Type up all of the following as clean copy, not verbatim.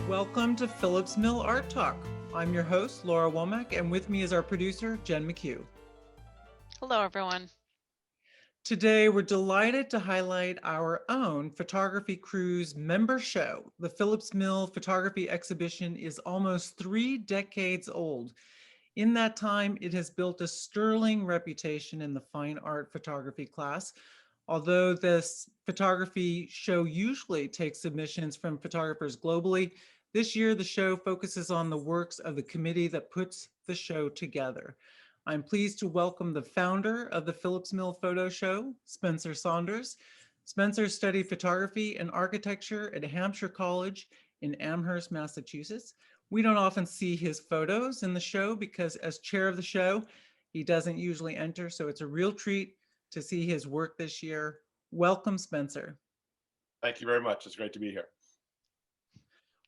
Welcome to Phillips Mill Art Talk. I'm your host, Laura Womack, and with me is our producer, Jen McHugh. Hello, everyone. Today, we're delighted to highlight our own photography crew's member show. The Phillips Mill Photography Exhibition is almost 3 decades old. In that time, it has built a sterling reputation in the fine art photography class. Although this photography show usually takes submissions from photographers globally, this year the show focuses on the works of the committee that puts the show together. I'm pleased to welcome the founder of the Phillips Mill Photo Show, Spencer Saunders. Spencer studied photography and architecture at Hampshire College in Amherst, Massachusetts. We don't often see his photos in the show because as chair of the show, he doesn't usually enter, so it's a real treat to see his work this year. Welcome, Spencer. Thank you very much. It's great to be here.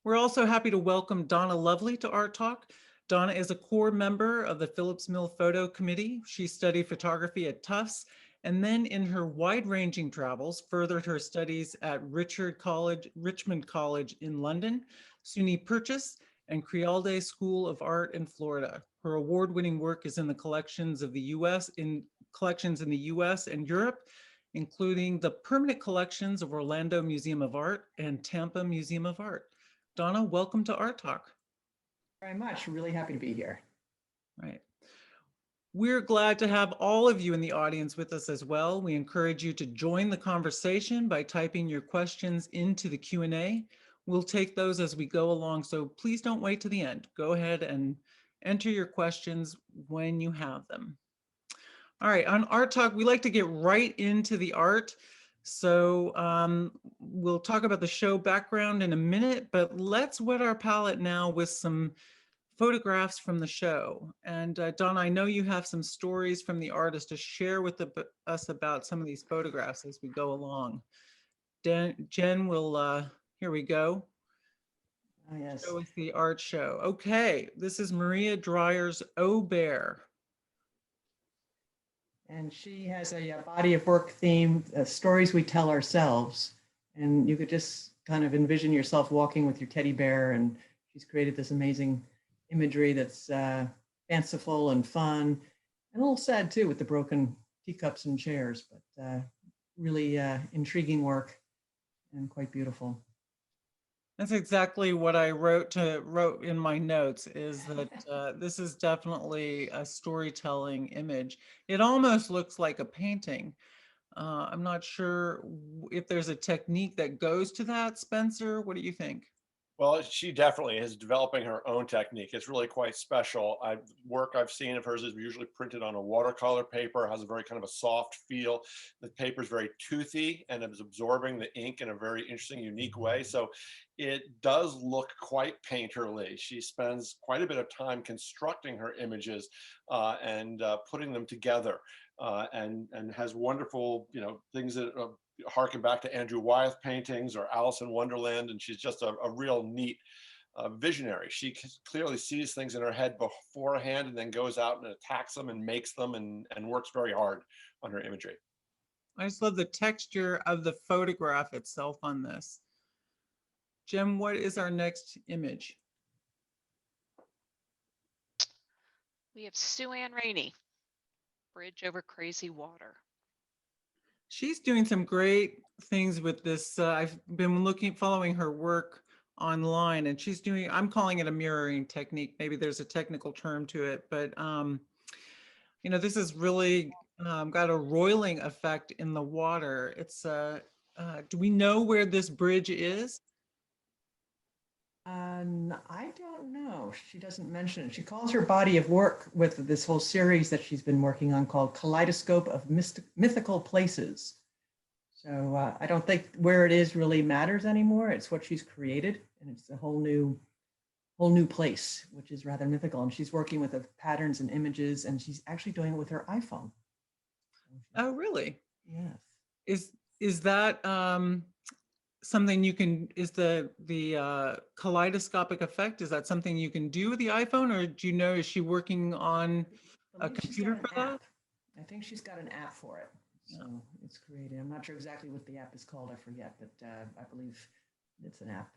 We're also happy to welcome Donna Lovely to Art Talk. Donna is a core member of the Phillips Mill Photo Committee. She studied photography at Tufts and then in her wide-ranging travels furthered her studies at Richmond College in London, SUNY Purchase, and Crealde School of Art in Florida. Her award-winning work is in the collections in the US and Europe, including the permanent collections of Orlando Museum of Art and Tampa Museum of Art. Donna, welcome to Art Talk. Very much. Really happy to be here. Right. We're glad to have all of you in the audience with us as well. We encourage you to join the conversation by typing your questions into the Q&A. We'll take those as we go along, so please don't wait to the end. Go ahead and enter your questions when you have them. All right, on Art Talk, we like to get right into the art. So we'll talk about the show background in a minute, but let's whet our palate now with some photographs from the show. And Donna, I know you have some stories from the artist to share with us about some of these photographs as we go along. Jen will, here we go. Oh, yes. Show us the art show. Okay, this is Maria Dreyer's O Bear. And she has a body of work theme, stories we tell ourselves. And you could just kind of envision yourself walking with your teddy bear. And she's created this amazing imagery that's fanciful and fun, and a little sad too with the broken teacups and chairs, but really intriguing work and quite beautiful. That's exactly what I wrote in my notes, is that this is definitely a storytelling image. It almost looks like a painting. I'm not sure if there's a technique that goes to that. Spencer, what do you think? Well, she definitely is developing her own technique. It's really quite special. Work I've seen of hers is usually printed on a watercolor paper, has a very kind of a soft feel. The paper is very toothy and is absorbing the ink in a very interesting, unique way. So it does look quite painterly. She spends quite a bit of time constructing her images and putting them together. And has wonderful, things that harken back to Andrew Wyeth paintings or Alice in Wonderland, and she's just a real neat visionary. She clearly sees things in her head beforehand and then goes out and attacks them and makes them and works very hard on her imagery. I just love the texture of the photograph itself on this. Jim, what is our next image? We have Sue Ann Rainey, Bridge Over Crazy Water. She's doing some great things with this. I've been following her work online, and she's doing, I'm calling it a mirroring technique. Maybe there's a technical term to it, but this is really got a roiling effect in the water. It's, do we know where this bridge is? I don't know. She doesn't mention it. She calls her body of work with this whole series that she's been working on called Kaleidoscope of Mythical Places. So I don't think where it is really matters anymore. It's what she's created, and it's a whole new place, which is rather mythical. And she's working with the patterns and images, and she's actually doing it with her iPhone. Oh, really? Yes. Is that something you can, is the kaleidoscopic effect, is that something you can do with the iPhone, or do you know, is she working on a computer for that? I think she's got an app for it. So it's created. I'm not sure exactly what the app is called. I forget, but I believe it's an app.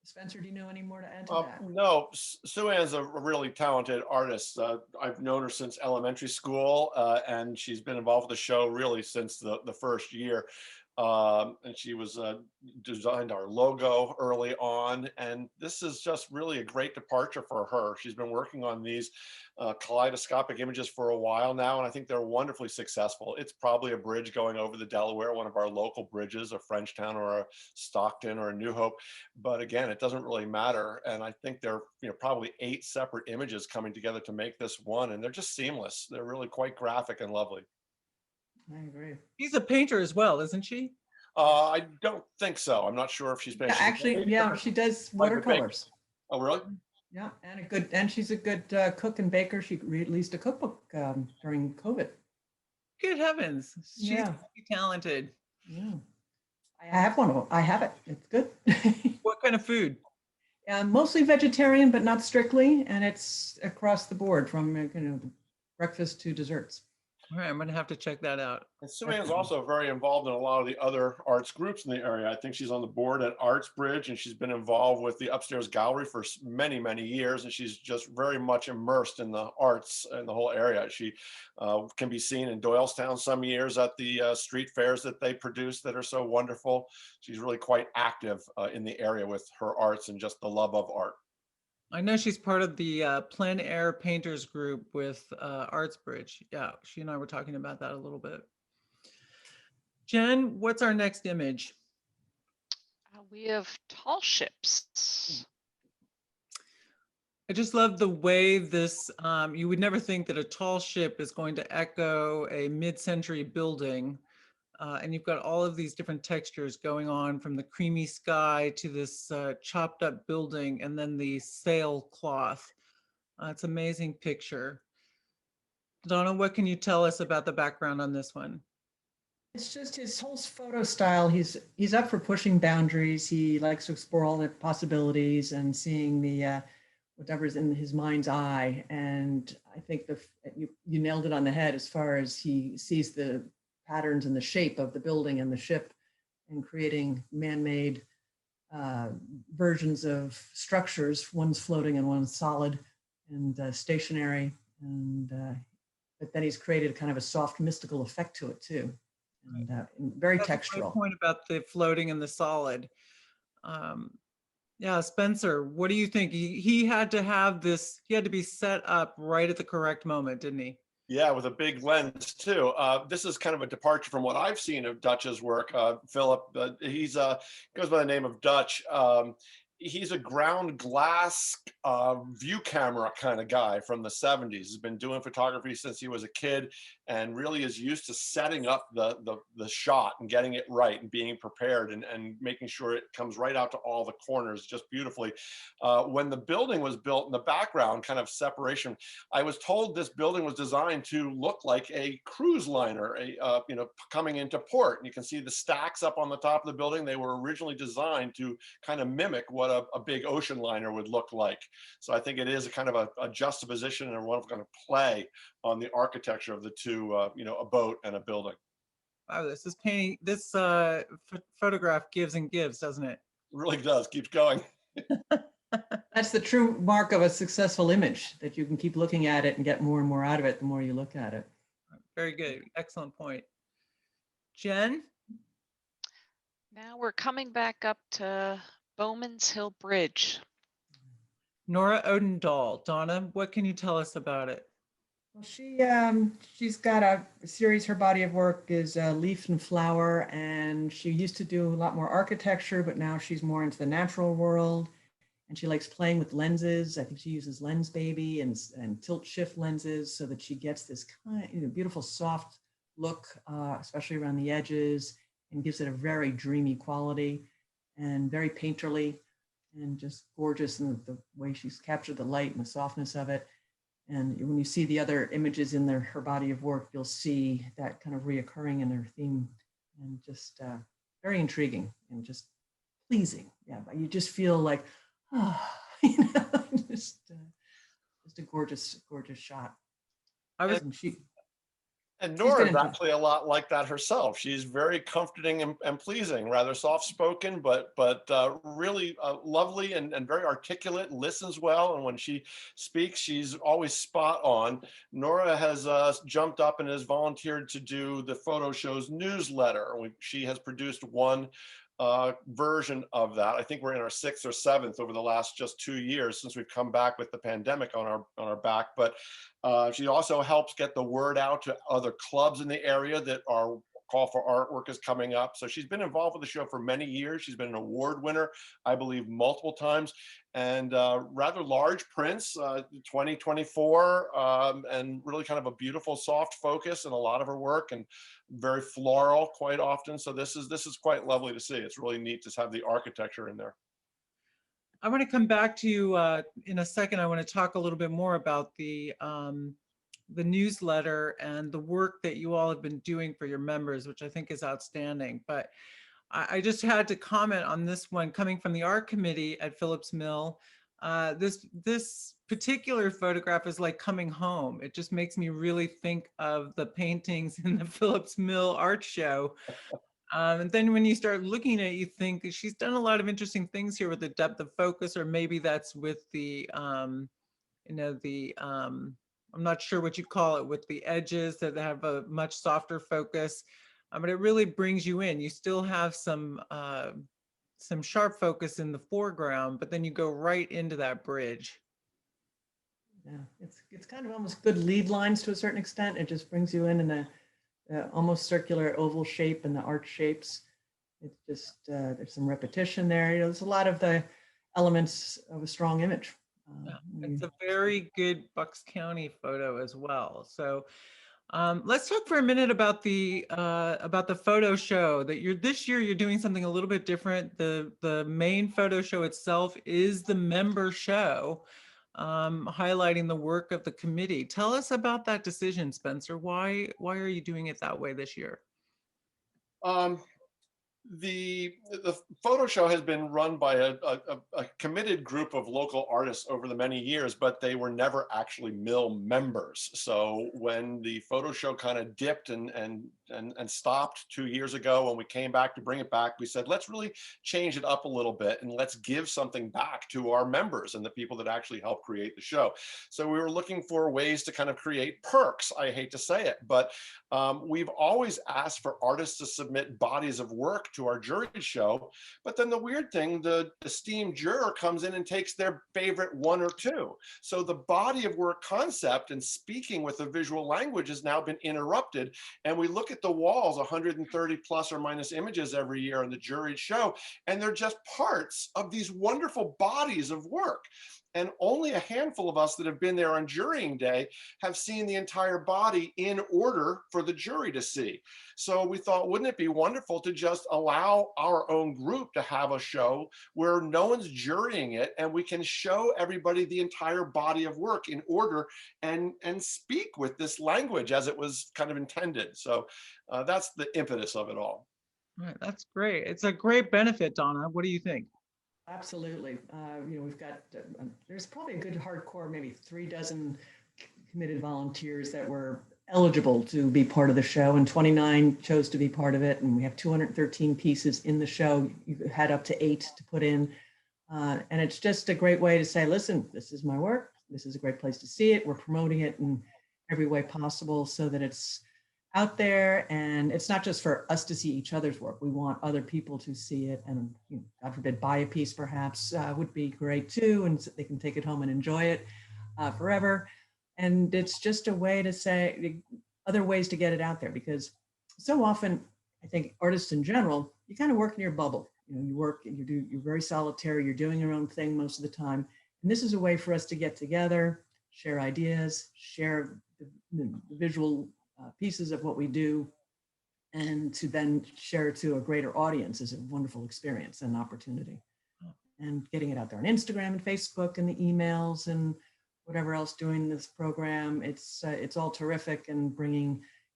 Spencer, do you know any more to add to that? No, Sue Ann's a really talented artist. I've known her since elementary school, and she's been involved with the show really since the first year. And she was designed our logo early on, and this is just really a great departure for her. She's been working on these kaleidoscopic images for a while now, and I think they're wonderfully successful. It's probably a bridge going over the Delaware, one of our local bridges, a Frenchtown or a Stockton or a New Hope. But again, it doesn't really matter. And I think there are probably 8 separate images coming together to make this one, and they're just seamless. They're really quite graphic and lovely. I agree. She's a painter as well, isn't she? I don't think so. I'm not sure if she's Yeah, actually, yeah, she does watercolors. Oh, really? Yeah, and she's a good cook and baker. She released a cookbook during COVID. Good heavens. She's Yeah. really talented. Yeah, I have one of them. I have it. It's good. What kind of food? Mostly vegetarian, but not strictly, and it's across the board from breakfast to desserts. All right, I'm gonna have to check that out. And Sue Ann's also very involved in a lot of the other arts groups in the area. I think she's on the board at Arts Bridge, and she's been involved with the upstairs gallery for many, many years. And she's just very much immersed in the arts in the whole area. She can be seen in Doylestown some years at the street fairs that they produce that are so wonderful. She's really quite active in the area with her arts and just the love of art. I know she's part of the plein air painters group with Arts Bridge. Yeah, she and I were talking about that a little bit. Jen, what's our next image? We have tall ships. I just love the way this, you would never think that a tall ship is going to echo a mid-century building. And you've got all of these different textures going on from the creamy sky to this chopped up building and then the sailcloth. It's an amazing picture. Donna, what can you tell us about the background on this one? It's just his whole photo style. He's up for pushing boundaries. He likes to explore all the possibilities and seeing the whatever's in his mind's eye. And I think you nailed it on the head as far as he sees the patterns and the shape of the building and the ship and creating man-made versions of structures. One's floating and one's solid and stationary. And but then he's created kind of a soft mystical effect to it too. And very That's a textural. great point about the floating and the solid. Yeah, Spencer, what do you think? He had to have this, he had to be set up right at the correct moment, didn't he? Yeah, with a big lens too. This is kind of a departure from what I've seen of Dutch's work. Philip, he's goes by the name of Dutch. He's a ground glass view camera kind of guy from the 70s. He's been doing photography since he was a kid and really is used to setting up the shot and getting it right and being prepared and making sure it comes right out to all the corners just beautifully. When the building was built in the background, kind of separation, I was told this building was designed to look like a cruise liner, coming into port. And you can see the stacks up on the top of the building. They were originally designed to kind of mimic what a big ocean liner would look like. So I think it is a kind of a juxtaposition and one of kind of play on the architecture of the two, a boat and a building. Wow, this photograph gives and gives, doesn't it? It really does. Keeps going. That's the true mark of a successful image, that you can keep looking at it and get more and more out of it the more you look at it. Very good. Excellent point. Jen? Now we're coming back up to Bowman's Hill Bridge. Nora Odendahl. Donna, what can you tell us about it? Well, she's got a series. Her body of work is Leaf and Flower, and she used to do a lot more architecture, but now she's more into the natural world, and she likes playing with lenses. I think she uses Lens Baby and tilt shift lenses so that she gets this kind of beautiful soft look, especially around the edges, and gives it a very dreamy quality and very painterly and just gorgeous in the way she's captured the light and the softness of it. And when you see the other images in her body of work, you'll see that kind of reoccurring in her theme, and just very intriguing and just pleasing. Yeah, but you just feel like, just a gorgeous, gorgeous shot. I was And She's Nora been is in. actually a lot like that herself. She's very comforting and pleasing, rather soft-spoken, but really lovely and very articulate, listens well. And when she speaks, she's always spot on. Nora has jumped up and has volunteered to do the photo show's newsletter. She has produced one version of that. I think we're in our 6th or 7th over the last just 2 years since we've come back with the pandemic on our back. But she also helps get the word out to other clubs in the area that our call for artwork is coming up. So she's been involved with the show for many years. She's been an award winner, I believe, multiple times, and rather large prints, 2024, and really kind of a beautiful soft focus in a lot of her work, and very floral quite often. So this is quite lovely to see. It's really neat to have the architecture in there. I want to come back to you in a second. I want to talk a little bit more about the newsletter and the work that you all have been doing for your members, which I think is outstanding. But I just had to comment on this one coming from the art committee at Phillips Mill. This particular photograph is like coming home. It just makes me really think of the paintings in the Phillips Mill art show. And then when you start looking at it, you think she's done a lot of interesting things here with the depth of focus, or maybe that's with the, I'm not sure what you call it, with the edges that have a much softer focus. But it really brings you in. You still have some sharp focus in the foreground, but then you go right into that bridge. Yeah, it's kind of almost good lead lines to a certain extent. It just brings you in a almost circular oval shape and the arch shapes. It's just, there's some repetition there. You know, there's a lot of the elements of a strong image. It's a very good Bucks County photo as well. So let's talk for a minute about the photo show that this year you're doing something a little bit different. The main photo show itself is the member show, highlighting the work of the committee. Tell us about that decision, Spencer. Why are you doing it that way this year? Um, the photo show has been run by a committed group of local artists over the many years, but they were never actually Mill members. So when the photo show kind of dipped and stopped 2 years ago, when we came back to bring it back, we said, let's really change it up a little bit and let's give something back to our members and the people that actually help create the show. So we were looking for ways to kind of create perks. I hate to say it, but we've always asked for artists to submit bodies of work to our jury show. But then the weird thing, the esteemed juror comes in and takes their favorite one or two. So the body of work concept and speaking with a visual language has now been interrupted. And we look at the walls, 130 plus or minus images every year in the jury show, and they're just parts of these wonderful bodies of work. And only a handful of us that have been there on jurying day have seen the entire body in order for the jury to see. So we thought, wouldn't it be wonderful to just allow our own group to have a show where no one's jurying it and we can show everybody the entire body of work in order and speak with this language as it was kind of intended. So that's the impetus of it all. All right, that's great. It's a great benefit, Donna. What do you think? Absolutely. You know, we've got, there's probably a good hardcore, maybe 36 committed volunteers that were eligible to be part of the show, and 29 chose to be part of it. And we have 213 pieces in the show. You had up to 8 to put in. And it's just a great way to say, listen, this is my work. This is a great place to see it. We're promoting it in every way possible so that it's out there, and it's not just for us to see each other's work. We want other people to see it, and God forbid, buy a piece perhaps would be great too, and so they can take it home and enjoy it forever. And it's just a way to say other ways to get it out there, because so often I think artists in general, you kind of work in your bubble. You know, you work and you're very solitary, you're doing your own thing most of the time. And this is a way for us to get together, share ideas, share the visual pieces of what we do, and to then share to a greater audience is a wonderful experience and opportunity. And getting it out there on Instagram and Facebook and the emails and whatever else doing this program, it's all terrific, and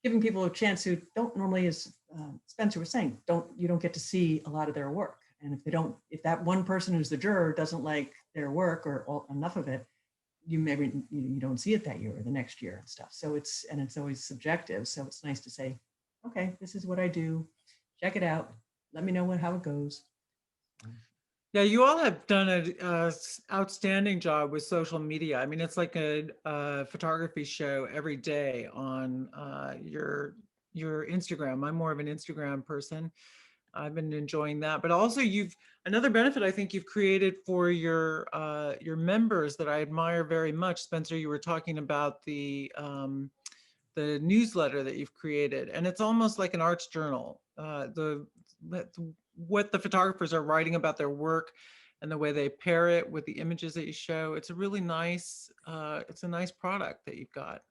giving people a chance who don't normally, as Spencer was saying, you don't get to see a lot of their work. And if that one person who's the juror doesn't like their work or enough of it, you maybe you don't see it that year or the next year and stuff. So it's always subjective. So it's nice to say, okay, this is what I do. Check it out. Let me know how it goes. Yeah, you all have done an outstanding job with social media. I mean, it's like a photography show every day on your Instagram. I'm more of an Instagram person. I've been enjoying that, but also you've another benefit I think you've created for your members that I admire very much. Spencer, you were talking about the newsletter that you've created, and it's almost like an arts journal. What the photographers are writing about their work and the way they pair it with the images that you show. It's a really nice, it's a nice product that you've got.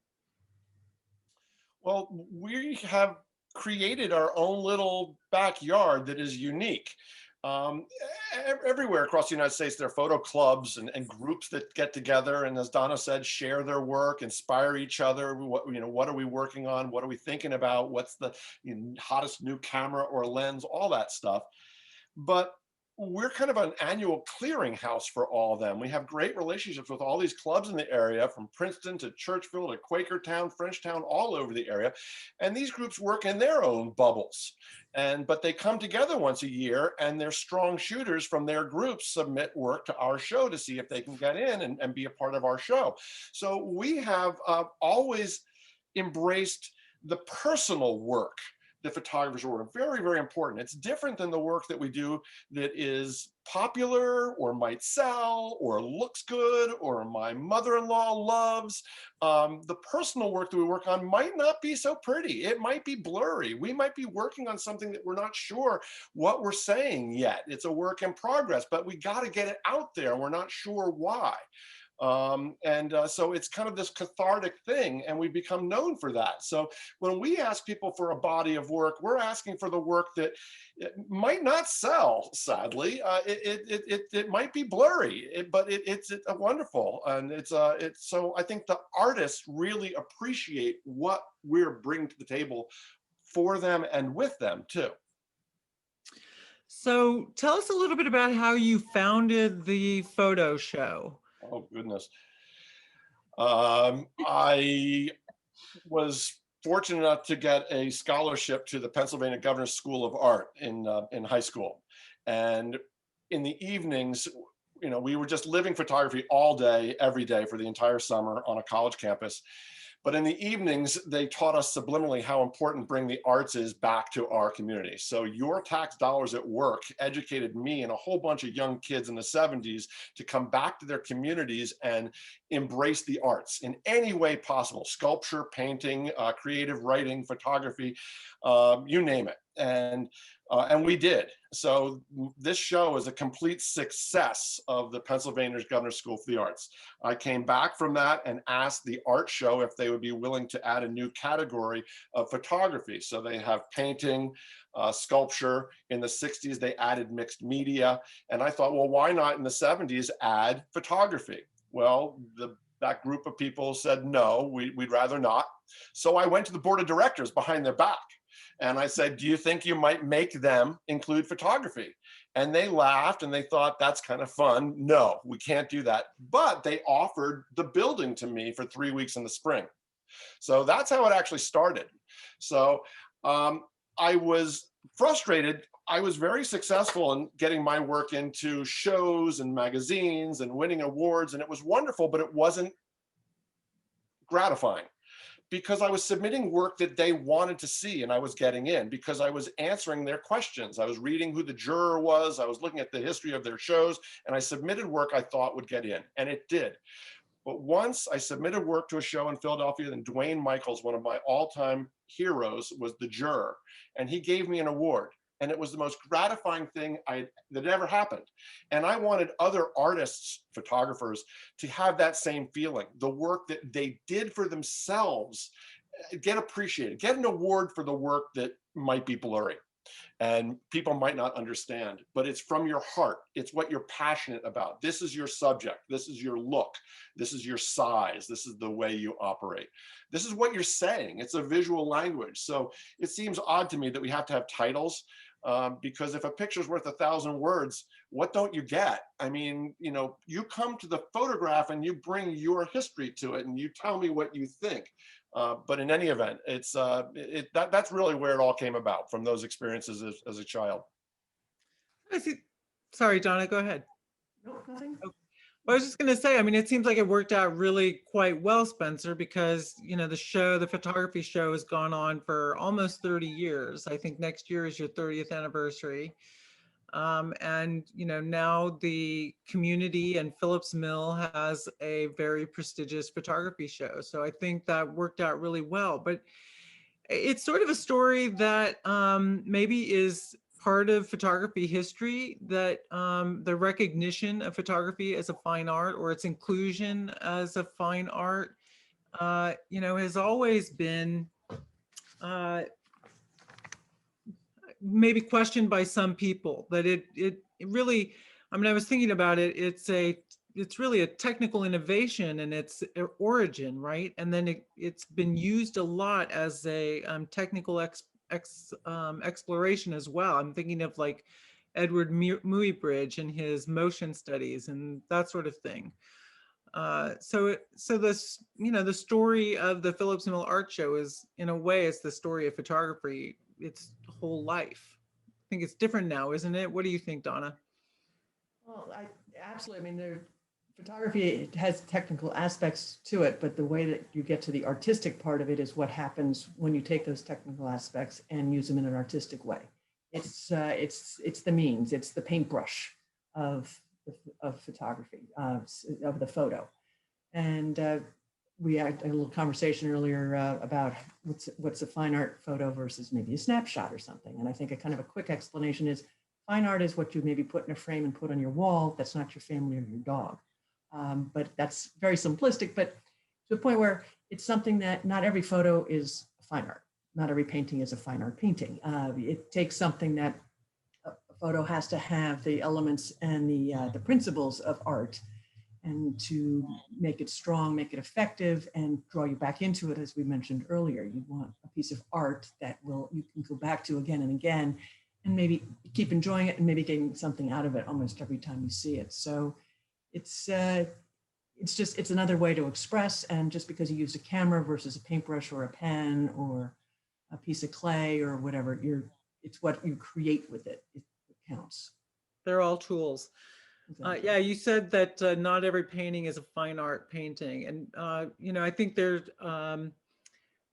Well, we have created our own little backyard that is unique. Um, Everywhere across the United States, there are photo clubs and groups that get together, and as Donna said, share their work, inspire each other. What are we working on? What are we thinking about? What's the hottest new camera or lens? All that stuff. But we're kind of an annual clearinghouse for all of them. We have great relationships with all these clubs in the area, from Princeton to Churchville to Quakertown, Frenchtown, all over the area. And these groups work in their own bubbles. But they come together once a year, and their strong shooters from their groups submit work to our show to see if they can get in and be a part of our show. So we have always embraced the personal work that photographers are very, very important. It's different than the work that we do that is popular or might sell or looks good or my mother-in-law loves. The personal work that we work on might not be so pretty. It might be blurry. We might be working on something that we're not sure what we're saying yet. It's a work in progress, but we got to get it out there. We're not sure why. So it's kind of this cathartic thing, and we become known for that. So when we ask people for a body of work, we're asking for the work that it might not sell, sadly. It might be blurry, but it's wonderful. And it's so I think the artists really appreciate what we're bringing to the table for them and with them too. So tell us a little bit about how you founded the photo show. Oh, goodness. I was fortunate enough to get a scholarship to the Pennsylvania Governor's School of Art in high school. And in the evenings, we were just living photography all day, every day for the entire summer on a college campus. But in the evenings, they taught us subliminally how important bringing the arts is back to our community. So your tax dollars at work educated me and a whole bunch of young kids in the 70s to come back to their communities and embrace the arts in any way possible: sculpture, painting, creative writing, photography, you name it. And we did. So this show is a complete success of the Pennsylvania Governor's School for the Arts. I came back from that and asked the art show if they would be willing to add a new category of photography. So they have painting, sculpture. In the 60s, they added mixed media. And I thought, well, why not in the 70s add photography? Well, that group of people said, no, we'd rather not. So I went to the board of directors behind their back. And I said, do you think you might make them include photography? And they laughed and they thought, that's kind of fun. No, we can't do that. But they offered the building to me for 3 weeks in the spring. So that's how it actually started. So I was frustrated. I was very successful in getting my work into shows and magazines and winning awards. And it was wonderful, but it wasn't gratifying, because I was submitting work that they wanted to see and I was getting in, because I was answering their questions. I was reading who the juror was. I was looking at the history of their shows, and I submitted work I thought would get in, and it did. But once I submitted work to a show in Philadelphia, and Dwayne Michaels, one of my all-time heroes, was the juror, and he gave me an award. And it was the most gratifying thing that ever happened. And I wanted other artists, photographers, to have that same feeling. The work that they did for themselves get appreciated, get an award for the work that might be blurry and people might not understand, but it's from your heart. It's what you're passionate about. This is your subject. This is your look. This is your size. This is the way you operate. This is what you're saying. It's a visual language. So it seems odd to me that we have to have titles. because if a picture's worth 1,000 words, what don't you get? I mean, you come to the photograph and you bring your history to it and you tell me what you think. But in any event, that's really where it all came about, from those experiences as a child. I see. Sorry, Donna, go ahead. No, nothing. I was just going to say, I mean, it seems like it worked out really quite well, Spencer, because, the photography show has gone on for almost 30 years. I think next year is your 30th anniversary. And, now the community and Phillips Mill has a very prestigious photography show. So I think that worked out really well. But it's sort of a story that maybe is part of photography history, that the recognition of photography as a fine art, or its inclusion as a fine art, has always been maybe questioned by some people. That it really, I mean, I was thinking about it. It's really a technical innovation in its origin, right? And then it's been used a lot as a technical exploration as well. I'm thinking of like Edward Muybridge and his motion studies and that sort of thing. So this, the story of the Phillips Mill Art Show is, in a way, it's the story of photography its whole life. I think it's different now, isn't it? What do you think, Donna? Well, absolutely. I mean, photography has technical aspects to it, but the way that you get to the artistic part of it is what happens when you take those technical aspects and use them in an artistic way. It's the means, it's the paintbrush of photography, of the photo. And we had a little conversation earlier about what's a fine art photo versus maybe a snapshot or something. And I think a kind of a quick explanation is fine art is what you maybe put in a frame and put on your wall. That's not your family or your dog. But that's very simplistic, but to a point where it's something that not every photo is fine art. Not every painting is a fine art painting. It takes something that a photo has to have the elements and the principles of art, and to make it strong, make it effective, and draw you back into it, as we mentioned earlier. You want a piece of art that you can go back to again and again, and maybe keep enjoying it and maybe getting something out of it almost every time you see it. So it's another way to express. And just because you use a camera versus a paintbrush or a pen or a piece of clay or whatever, it's what you create with it. It counts. They're all tools. Exactly. Yeah, you said that not every painting is a fine art painting, and I think there are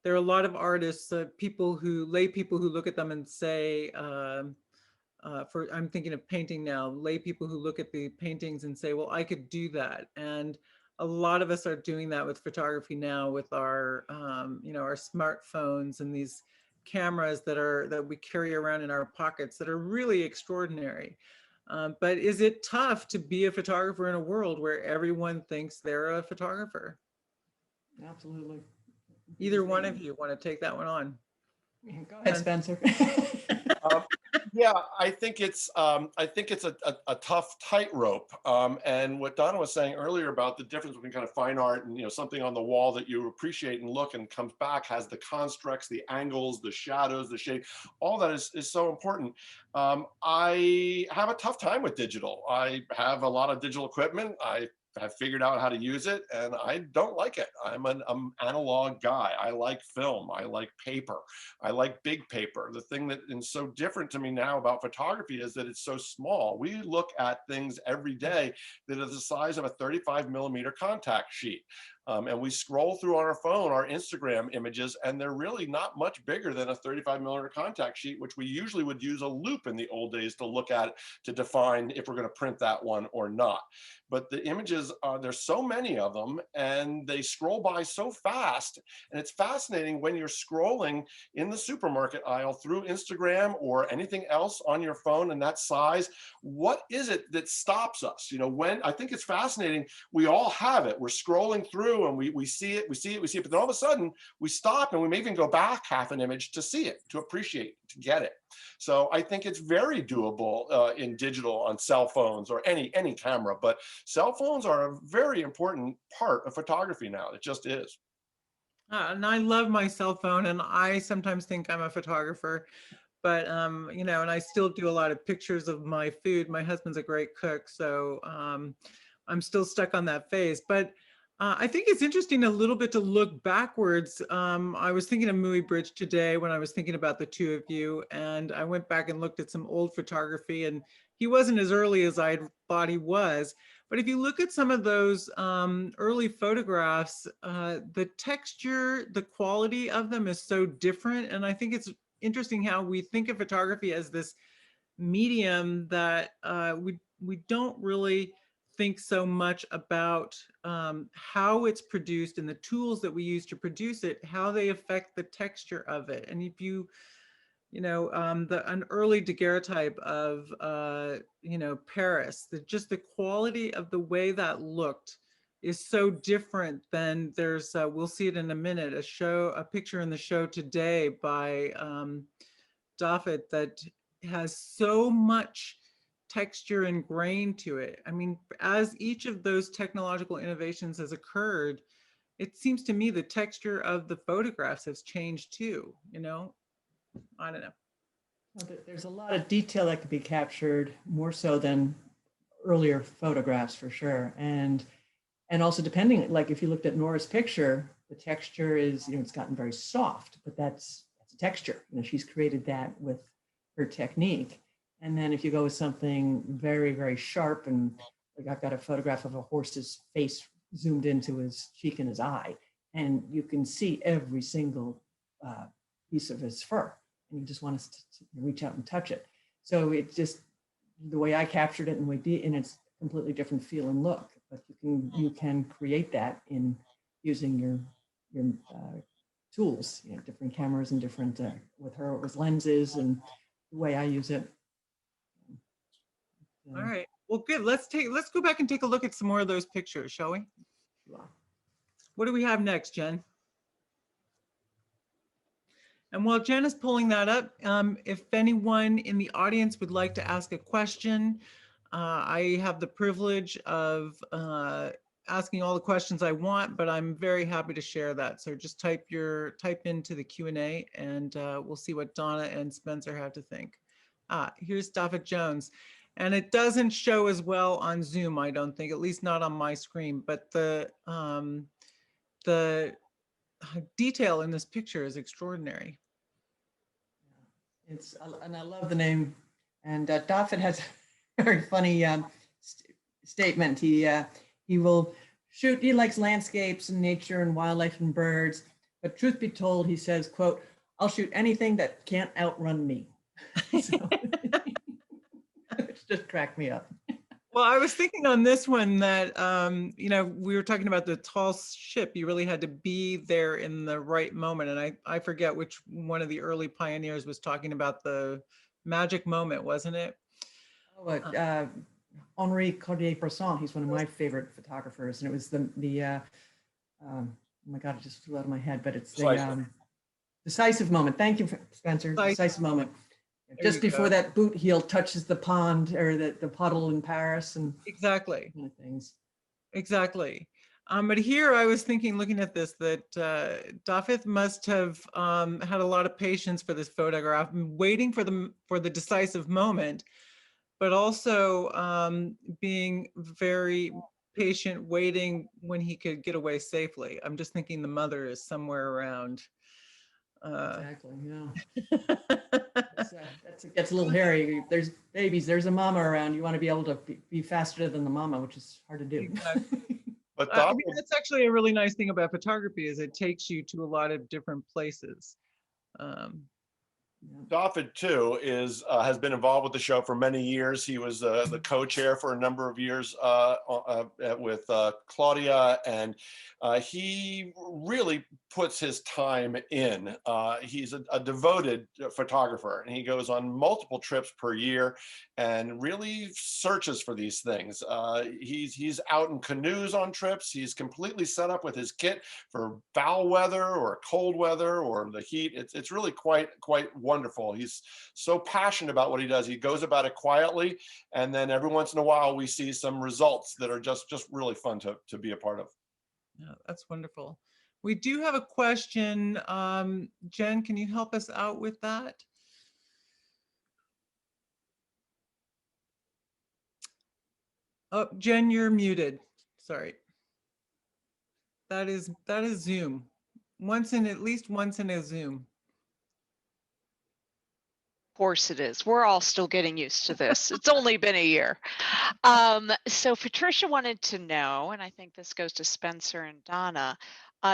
a lot of artists, lay people who look at them and say, I'm thinking of painting now, lay people who look at the paintings and say, well, I could do that. And a lot of us are doing that with photography now, with our our smartphones and these cameras that we carry around in our pockets that are really extraordinary. But is it tough to be a photographer in a world where everyone thinks they're a photographer? Absolutely. Either one of you want to take that one on? Go ahead, Spencer. Yeah, I think it's a tough tightrope. And what Donna was saying earlier about the difference between kind of fine art and something on the wall that you appreciate and look and comes back, has the constructs, the angles, the shadows, the shape, all that is so important. I have a tough time with digital. I have a lot of digital equipment. I have figured out how to use it, and I don't like it. I'm an analog guy. I like film. I like paper. I like big paper. The thing that is so different to me now about photography is that it's so small. We look at things every day that are the size of a 35 millimeter contact sheet. And we scroll through on our phone, our Instagram images, and they're really not much bigger than a 35 millimeter contact sheet, which we usually would use a loop in the old days to look at to define if we're going to print that one or not. But the images, there's so many of them, and they scroll by so fast. And it's fascinating when you're scrolling in the supermarket aisle through Instagram or anything else on your phone in that size. What is it that stops us? When I think it's fascinating, we all have it. We're scrolling through and we see it, but then all of a sudden we stop and we may even go back half an image to see it, to appreciate, to get it. So I think it's very doable in digital on cell phones or any camera, but cell phones are a very important part of photography now. It just is. And I love my cell phone, and I sometimes think I'm a photographer, but you know, and I still do a lot of pictures of my food. My husband's a great cook, so I'm still stuck on that phase. But I think it's interesting a little bit to look backwards. I was thinking of Mui Bridge today when I was thinking about the two of you, and I went back and looked at some old photography, and he wasn't as early as I thought he was. But if you look at some of those early photographs, the texture, the quality of them is so different. And I think it's interesting how we think of photography as this medium that we don't really think so much about how it's produced and the tools that we use to produce it, how they affect the texture of it. And if you, you know, an early daguerreotype of, you know, Paris, just the quality of the way that looked is so different than there's, we'll see it in a minute, a picture in the show today by Doffet that has so much texture and grain to it. I mean, as each of those technological innovations has occurred, it seems to me the texture of the photographs has changed too, you know? I don't know. Well, there's a lot of detail that could be captured more so than earlier photographs for sure. And also depending, like if you looked at Nora's picture, the texture is, you know, it's gotten very soft, but that's a texture. You know, she's created that with her technique. And then if you go with something very, very sharp, and like I've got a photograph of a horse's face zoomed into his cheek and his eye, and you can see every single piece of his fur, and you just want us to reach out and touch it. So it's just the way I captured it, and it's a completely different feel and look. But you can create that in using your tools, you know, different cameras and different with her it was lenses and the way I use it. All right. Well, good. Let's go back and take a look at some more of those pictures, shall we? What do we have next, Jen? And while Jen is pulling that up, if anyone in the audience would like to ask a question, I have the privilege of asking all the questions I want, but I'm very happy to share that. So just type into the Q&A, and we'll see what Donna and Spencer have to think. Here's Daffet Jones. And it doesn't show as well on Zoom, I don't think, at least not on my screen, but the detail in this picture is extraordinary. And I love the name. And Daffet has a very funny statement. He will shoot. He likes landscapes and nature and wildlife and birds. But truth be told, he says, "quote I'll shoot anything that can't outrun me." So, which just cracked me up. Well, I was thinking on this one that, you know, we were talking about the tall ship. You really had to be there in the right moment. And I forget which one of the early pioneers was talking about the magic moment, wasn't it? Oh, Henri Cartier-Bresson. He's one of my favorite photographers. And it was oh my God, it just flew out of my head, but it's the decisive moment. Thank you, Spencer. Decisive moment. Just before that boot heel touches the pond or the puddle in Paris, and exactly kind of things. Exactly. But here I was thinking, looking at this, that Daffet must have had a lot of patience for this photograph, waiting for the decisive moment, but also being very patient, waiting when he could get away safely. I'm just thinking the mother is somewhere around. Exactly. Yeah. It gets a little hairy. There's babies. There's a mama around. You want to be able to be faster than the mama, which is hard to do. Exactly. But I mean, that's actually a really nice thing about photography, is it takes you to a lot of different places. Daffet too has been involved with the show for many years. He was the co-chair for a number of years with Claudia, and he really puts his time in. He's a devoted photographer, and he goes on multiple trips per year and really searches for these things. He's out in canoes on trips. He's completely set up with his kit for foul weather or cold weather or the heat. It's really quite wonderful. He's so passionate about what he does. He goes about it quietly, and then every once in a while we see some results that are just really fun to be a part of. Yeah, that's wonderful. We do have a question. Jen, can you help us out with that? Oh, Jen, you're muted. Sorry. That is Zoom. At least once in a Zoom. Of course it is. We're all still getting used to this. It's only been a year. So Patricia wanted to know, and I think this goes to Spencer and Donna,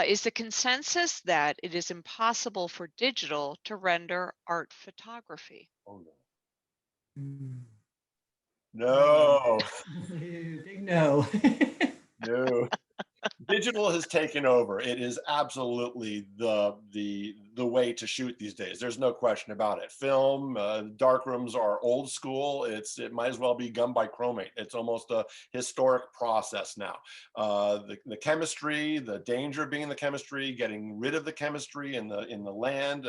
is the consensus that it is impossible for digital to render art photography? Oh, no. Mm. No, Big no. no. Digital has taken over. It is absolutely the way to shoot these days. There's no question about it. Film, dark rooms are old school. It might as well be done by chromate. It's almost a historic process now. The chemistry, the danger of being in the chemistry, getting rid of the chemistry in the land,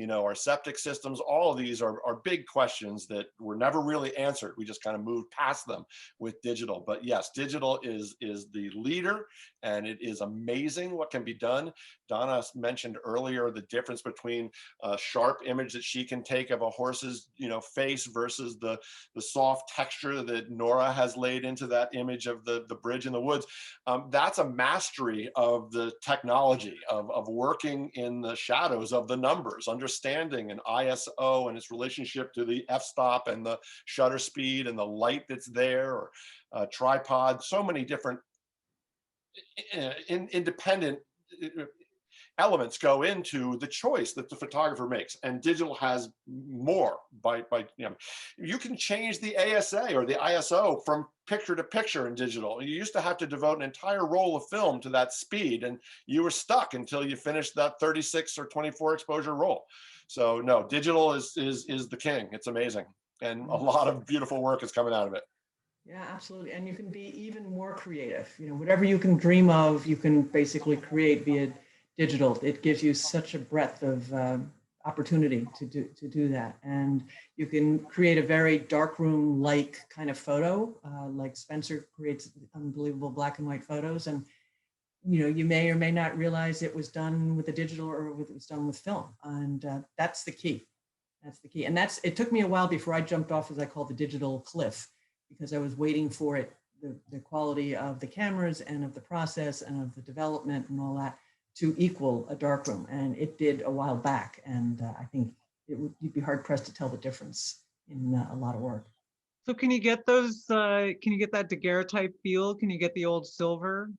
our septic systems. All of these are big questions that were never really answered. We just kind of moved past them with digital. But yes, digital is the leader. And it is amazing what can be done. Donna mentioned earlier the difference between a sharp image that she can take of a horse's, face versus the soft texture that Nora has laid into that image of the bridge in the woods. That's a mastery of the technology of working in the shadows of the numbers, understanding an ISO and its relationship to the f-stop and the shutter speed and the light that's there, or tripod. So many different independent elements go into the choice that the photographer makes, and digital has more. You can change the ASA or the ISO from picture to picture in digital. You used to have to devote an entire roll of film to that speed, and you were stuck until you finished that 36 or 24 exposure roll. So no, digital is the king. It's amazing, and a lot of beautiful work is coming out of it. Yeah, absolutely. And you can be even more creative. Whatever you can dream of, you can basically create via digital. It gives you such a breadth of opportunity to do that. And you can create a very darkroom-like kind of photo, like Spencer creates unbelievable black and white photos. And you may or may not realize it was done with a digital or it was done with film. And that's the key. That's the key. And it took me a while before I jumped off, as I call the digital cliff, because I was waiting for it, the quality of the cameras and of the process and of the development and all that to equal a darkroom. And it did a while back. And I think you'd be hard pressed to tell the difference in a lot of work. So can you get those, can you get that daguerreotype feel? Can you get the old silver?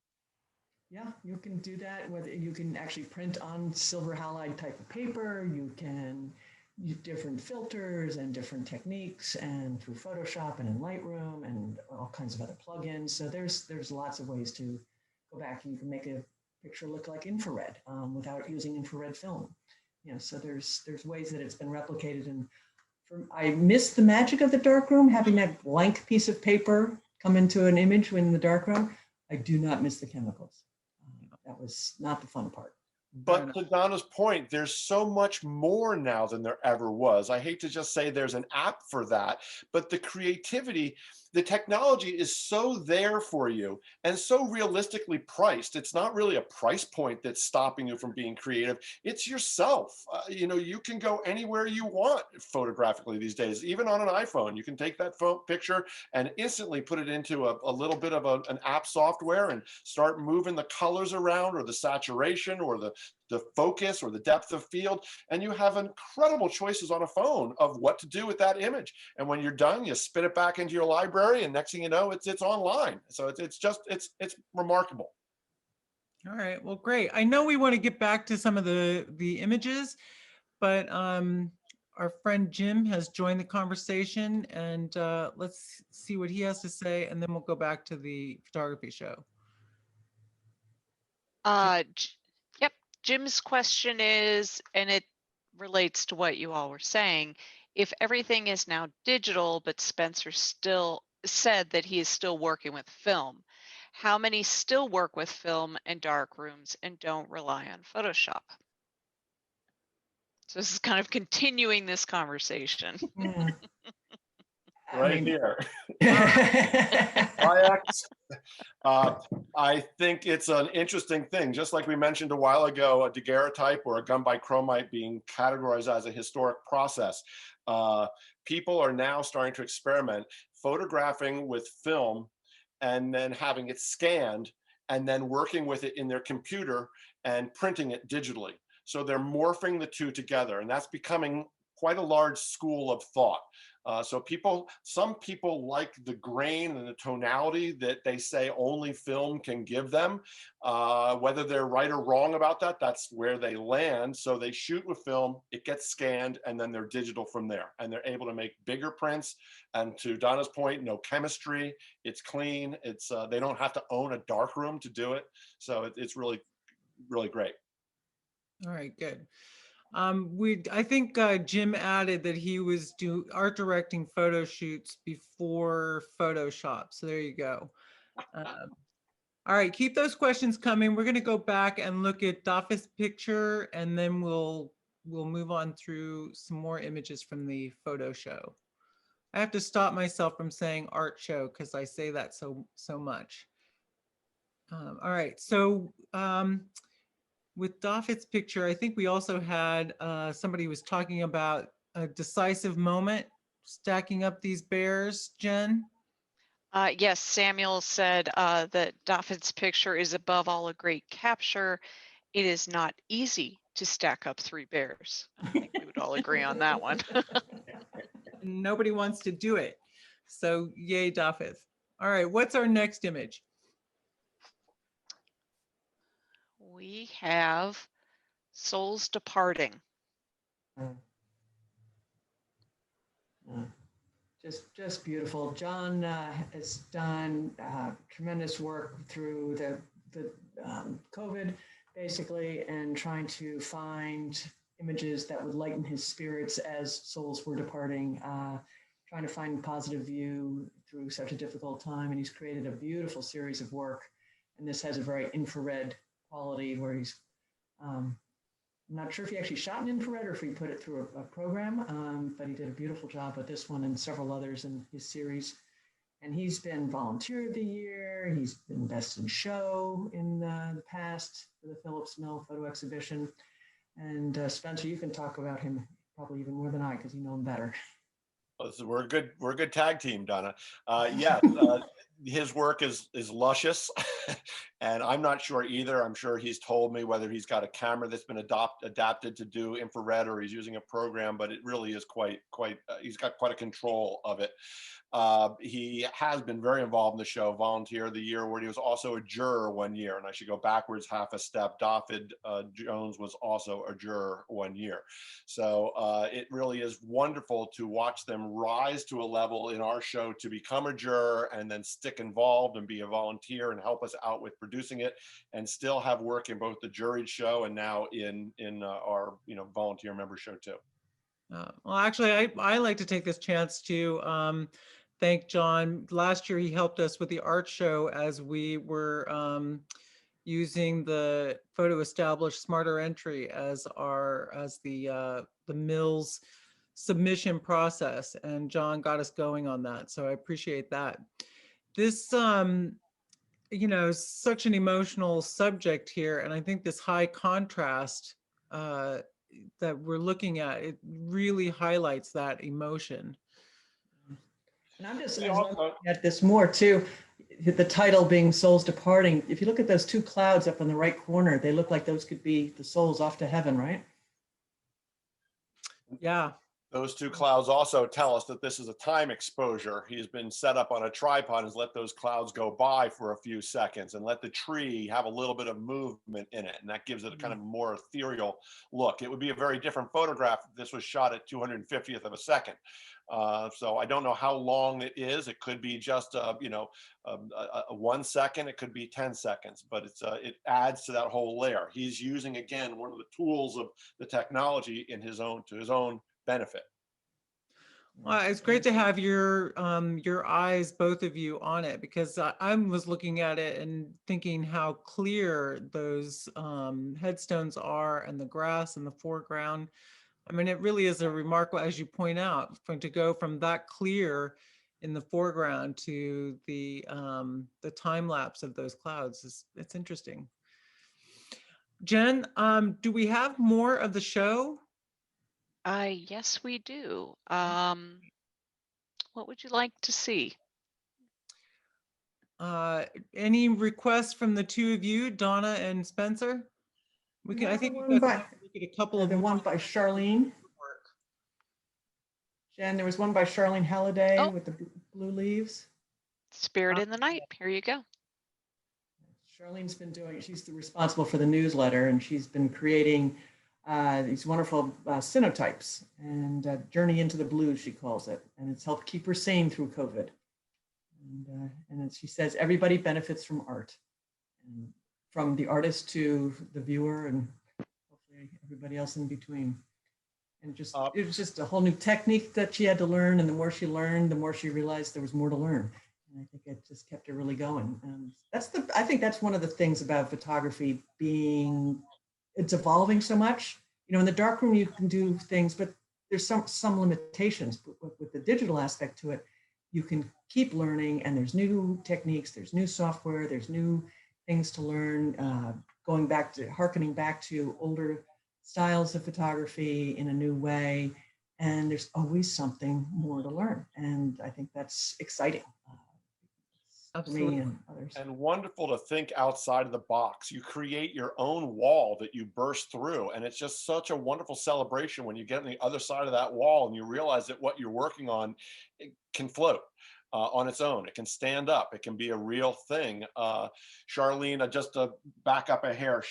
Yeah, you can do that. Whether you can actually print on silver halide type of paper, you can use different filters and different techniques, and through Photoshop and in Lightroom and all kinds of other plugins. So there's lots of ways to go back, and you can make a picture look like infrared without using infrared film. So there's ways that it's been replicated. And I miss the magic of the darkroom, having that blank piece of paper come into an image in the darkroom. I do not miss the chemicals. That was not the fun part. But to Donna's point, there's so much more now than there ever was. I hate to just say there's an app for that, but the creativity, the technology is so there for you and so realistically priced. It's not really a price point that's stopping you from being creative. It's yourself. You can go anywhere you want photographically these days, even on an iPhone. You can take that picture and instantly put it into a little bit of an app software and start moving the colors around, or the saturation, or the focus, or the depth of field, and you have incredible choices on a phone of what to do with that image. And when you're done, you spit it back into your library, and next thing you know, it's online. So it's remarkable. All right, well, great. I know we want to get back to some of the images, but our friend Jim has joined the conversation, and let's see what he has to say, and then we'll go back to the photography show. Yep. Jim's question is, and it relates to what you all were saying, if everything is now digital, but Spencer still said that he is still working with film, how many still work with film and dark rooms and don't rely on Photoshop? So this is kind of continuing this conversation. Yeah. Right here. I think it's an interesting thing. Just like we mentioned a while ago, a daguerreotype or a gun by chromite being categorized as a historic process. People are now starting to experiment photographing with film and then having it scanned and then working with it in their computer and printing it digitally. So they're morphing the two together, and that's becoming quite a large school of thought. So some people like the grain and the tonality that they say only film can give them. Whether they're right or wrong about that, that's where they land. So they shoot with film, it gets scanned, and then they're digital from there. And they're able to make bigger prints. And to Donna's point, no chemistry, it's clean. They don't have to own a darkroom to do it. So it's really, really great. All right, good. I think Jim added that he was art directing photo shoots before Photoshop. So there you go. All right, keep those questions coming. We're going to go back and look at Daphne's picture, and then we'll move on through some more images from the photo show. I have to stop myself from saying art show because I say that so much. All right, so with Daphne's picture, I think we also had somebody was talking about a decisive moment, stacking up these bears, Jen? Yes, Samuel said that Daphne's picture is above all a great capture. It is not easy to stack up 3 bears. I think we would all agree on that one. Nobody wants to do it. So yay, Daphne. All right, what's our next image? We have Souls Departing. Just beautiful. John has done tremendous work through the COVID, basically, and trying to find images that would lighten his spirits as souls were departing, trying to find positive view through such a difficult time. And he's created a beautiful series of work. And this has a very infrared quality where he's, I'm not sure if he actually shot in infrared or if he put it through a program, but he did a beautiful job with this one and several others in his series. And he's been Volunteer of the Year. He's been Best in Show in the past for the Phillips Mill Photo Exhibition. And Spencer, you can talk about him probably even more than I because you know him better. Well, we're a good tag team, Donna. His work is luscious, and I'm not sure either. I'm sure he's told me whether he's got a camera that's been adapted to do infrared or he's using a program, but it really is quite. He's got quite a control of it. He has been very involved in the show, Volunteer of the Year, where he was also a juror one year. And I should go backwards half a step. Daphne Jones was also a juror one year. So it really is wonderful to watch them rise to a level in our show to become a juror and then stick involved and be a volunteer and help us out with producing it and still have work in both the juried show and now in our volunteer member show too. Well, actually, I like to take this chance to thank John. Last year, he helped us with the art show as we were using the Photo Established Smarter Entry as the Mills submission process, and John got us going on that. So I appreciate that. This, such an emotional subject here, and I think this high contrast that we're looking at, it really highlights that emotion. And I'm looking at this more too, the title being Souls Departing. If you look at those 2 clouds up in the right corner, they look like those could be the souls off to heaven, right? Yeah. Those 2 clouds also tell us that this is a time exposure. He's been set up on a tripod and let those clouds go by for a few seconds and let the tree have a little bit of movement in it. And that gives it a kind of more ethereal look. It would be a very different photograph if this was shot at 250th of a second. So I don't know how long it is. It could be just, 1 second. It could be 10 seconds, but it adds to that whole layer. He's using, again, one of the tools of the technology to his own benefit. Well, it's great to have your eyes, both of you, on it, because I was looking at it and thinking how clear those headstones are and the grass in the foreground. I mean, it really is a remarkable, as you point out, to go from that clear in the foreground to the time lapse of those clouds. It's interesting. Jen, do we have more of the show? Yes, we do. What would you like to see? Any requests from the two of you, Donna and Spencer? We can, I Not the think we've one got by, time to look at a couple of the one more by Charlene. work. Jen, there was one by Charlene Halliday Oh. with the blue leaves. Spirit in the Night. Here you go. Charlene's been doing, she's responsible for the newsletter, and she's been creating these wonderful cynotypes, and Journey into the Blues, she calls it. And it's helped keep her sane through COVID. And she says everybody benefits from art, and from the artist to the viewer, and hopefully everybody else in between. And just it was just a whole new technique that she had to learn, and the more she learned, the more she realized there was more to learn. And I think it just kept her really going. And I think that's one of the things about photography being, it's evolving so much. You know, in the darkroom you can do things, but there's some limitations. But with the digital aspect to it, you can keep learning, and there's new techniques, there's new software, there's new things to learn, harkening back to older styles of photography in a new way. And there's always something more to learn. And I think that's exciting. For me and others. And wonderful to think outside of the box. You create your own wall that you burst through. And it's just such a wonderful celebration when you get on the other side of that wall and you realize that what you're working on, it can float on its own. It can stand up. It can be a real thing. Charlene, just to back up a hair,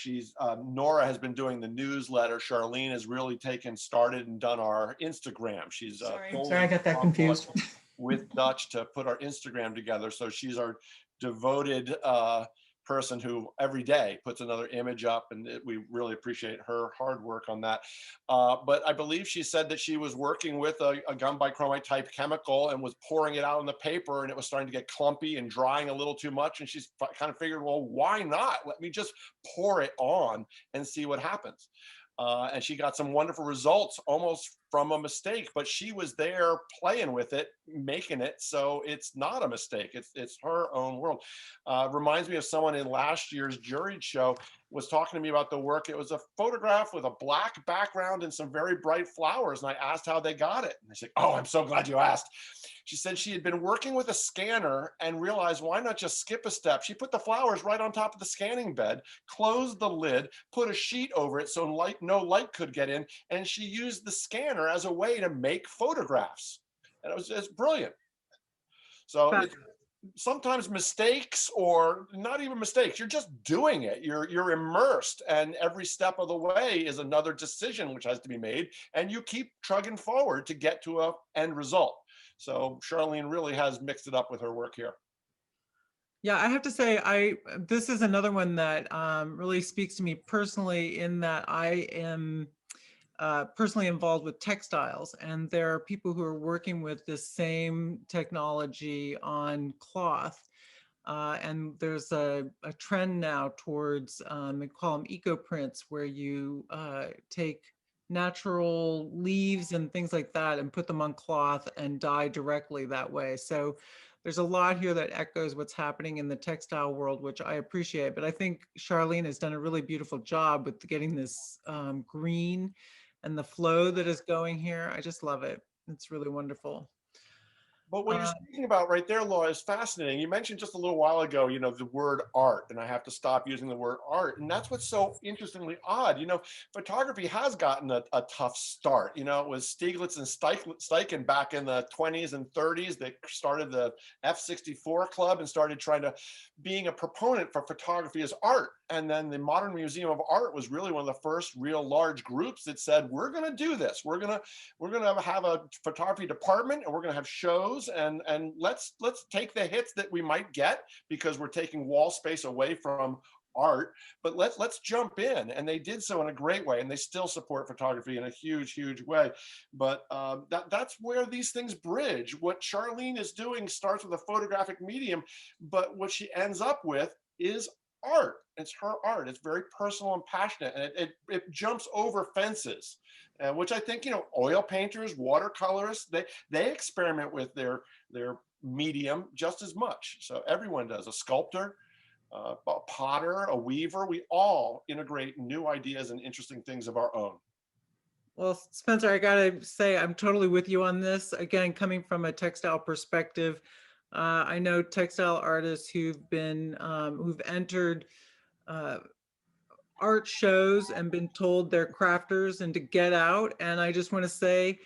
Nora has been doing the newsletter. Charlene has really started and done our Instagram. She's sorry, I got that confused. With Dutch to put our Instagram together. So she's our devoted person who every day puts another image up, and we really appreciate her hard work on that. But I believe she said that she was working with a gum bichromate type chemical and was pouring it out on the paper, and it was starting to get clumpy and drying a little too much. And she's kind of figured, well, why not? Let me just pour it on and see what happens. And she got some wonderful results almost from a mistake, but she was there playing with it, making it, so it's not a mistake. It's her own world. Reminds me of someone in last year's juried show was talking to me about the work. It was a photograph with a black background and some very bright flowers, and I asked how they got it. And they said, oh, I'm so glad you asked. She said she had been working with a scanner and realized, why not just skip a step? She put the flowers right on top of the scanning bed, closed the lid, put a sheet over it so no light could get in, and she used the scanner as a way to make photographs. And it's brilliant. So sometimes mistakes, or not even mistakes, you're just doing it. You're immersed, and every step of the way is another decision which has to be made, and you keep trugging forward to get to an end result. So Charlene really has mixed it up with her work here. Yeah, I have to say, this is another one that really speaks to me personally, in that I am personally involved with textiles, and there are people who are working with this same technology on cloth. And there's a trend now towards, they call them eco prints, where you take natural leaves and things like that and put them on cloth and dye directly that way. So there's a lot here that echoes what's happening in the textile world, which I appreciate. But I think Charlene has done a really beautiful job with getting this green and the flow that is going here. I just love it. It's really wonderful. But what you're speaking about right there, Laura, is fascinating. You mentioned just a little while ago, the word art, and I have to stop using the word art. And that's what's so interestingly odd. Photography has gotten a tough start. It was Stieglitz and Steichen back in the 20s and 30s that started the F64 Club and started being a proponent for photography as art. And then the Modern Museum of Art was really one of the first real large groups that said, we're going to do this. We're going to have a photography department, and we're going to have shows, and let's take the hits that we might get because we're taking wall space away from art, but let's jump in. And they did so in a great way, and they still support photography in a huge way. But that's where these things bridge. What Charlene is doing starts with a photographic medium, but what she ends up with is art. It's her art. It's very personal and passionate, and it jumps over fences, which I think, oil painters, watercolorists, they experiment with their medium just as much. So everyone does. A sculptor, a potter, a weaver, we all integrate new ideas and interesting things of our own. Well, Spencer, I gotta say, I'm totally with you on this. Again, coming from a textile perspective, I know textile artists who've entered art shows and been told they're crafters and to get out. And I just want to say,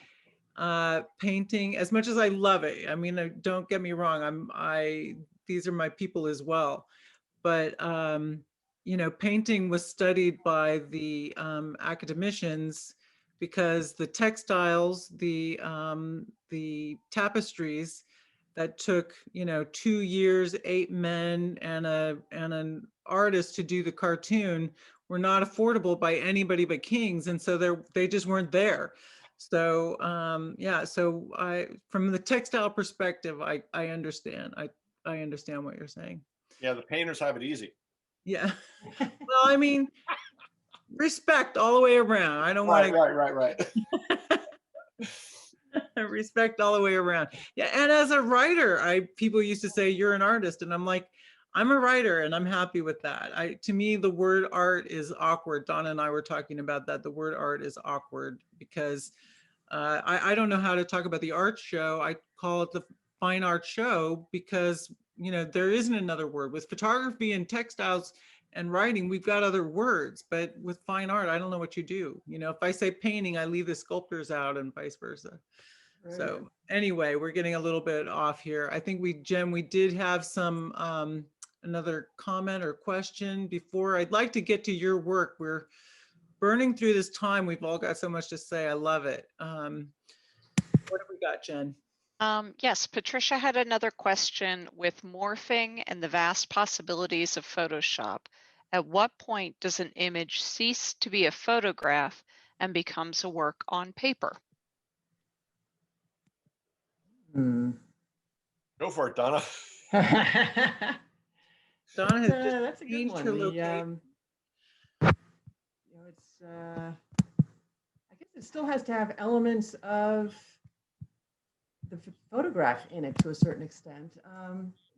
painting, as much as I love it, I mean, don't get me wrong, these are my people as well. But you know, painting was studied by the academicians because the textiles, the tapestries that took, you know, 2 years, 8 men and an artist to do the cartoon were not affordable by anybody but kings, and so they just weren't there. So yeah, so from the textile perspective, I understand. I understand what you're saying. Yeah, the painters have it easy. Yeah. Well, I mean, respect all the way around. I don't want Right. to respect all the way around. Yeah. And as a writer, people used to say you're an artist, and I'm like, I'm a writer, and I'm happy with that. To me, the word art is awkward. Donna and I were talking about that. The word art is awkward because I don't know how to talk about the art show. I call it the fine art show because, you know, there isn't another word. With photography and textiles and writing, we've got other words, but with fine art, I don't know what you do. You know, if I say painting, I leave the sculptors out and vice versa. Right. So anyway, we're getting a little bit off here. I think Jen, we did have some, another comment or question before. I'd like to get to your work. We're burning through this time. We've all got so much to say. I love it. What have we got, Jen? Yes, Patricia had another question with morphing and the vast possibilities of Photoshop. At what point does an image cease to be a photograph and becomes a work on paper? Hmm. Go for it, Donna. Donna has just That's a good changed one. her location. You know, it's I guess it still has to have elements of the photograph in it to a certain extent.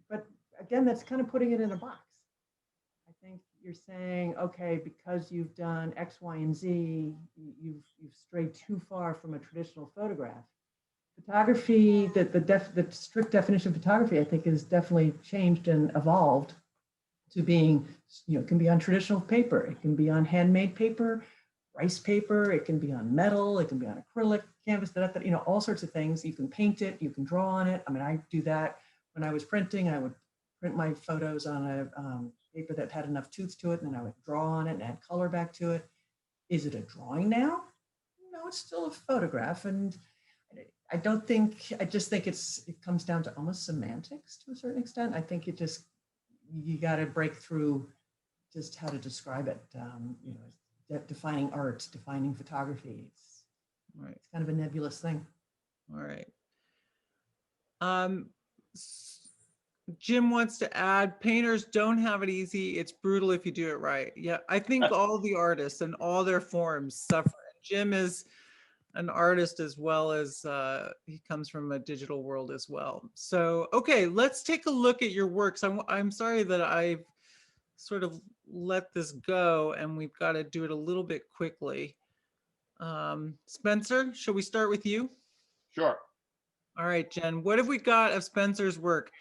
But again, that's kind of putting it in a box. I think you're saying, okay, because you've done X, Y, and Z, you've strayed too far from a traditional photograph. Photography, the strict definition of photography, I think, has definitely changed and evolved to being, you know, it can be on traditional paper, it can be on handmade paper, rice paper, it can be on metal, it can be on acrylic, canvas, you know, all sorts of things. You can paint it, you can draw on it. I mean, I do that when I was printing. I would print my photos on a paper that had enough tooth to it, and then I would draw on it and add color back to it. Is it a drawing now? No, it's still a photograph. And I just think it comes down to almost semantics to a certain extent. I think you got to break through just how to describe it. You know, defining art, defining photography. It's kind of a nebulous thing. All right. Jim wants to add, painters don't have it easy. It's brutal if you do it right. Yeah, I think all the artists and all their forms suffer. Jim is an artist as well as he comes from a digital world as well. So, okay, let's take a look at your works. I'm sorry that I've sort of let this go and we've got to do it a little bit quickly. Spencer, shall we start with you? Sure. All right, Jen, what have we got of Spencer's work?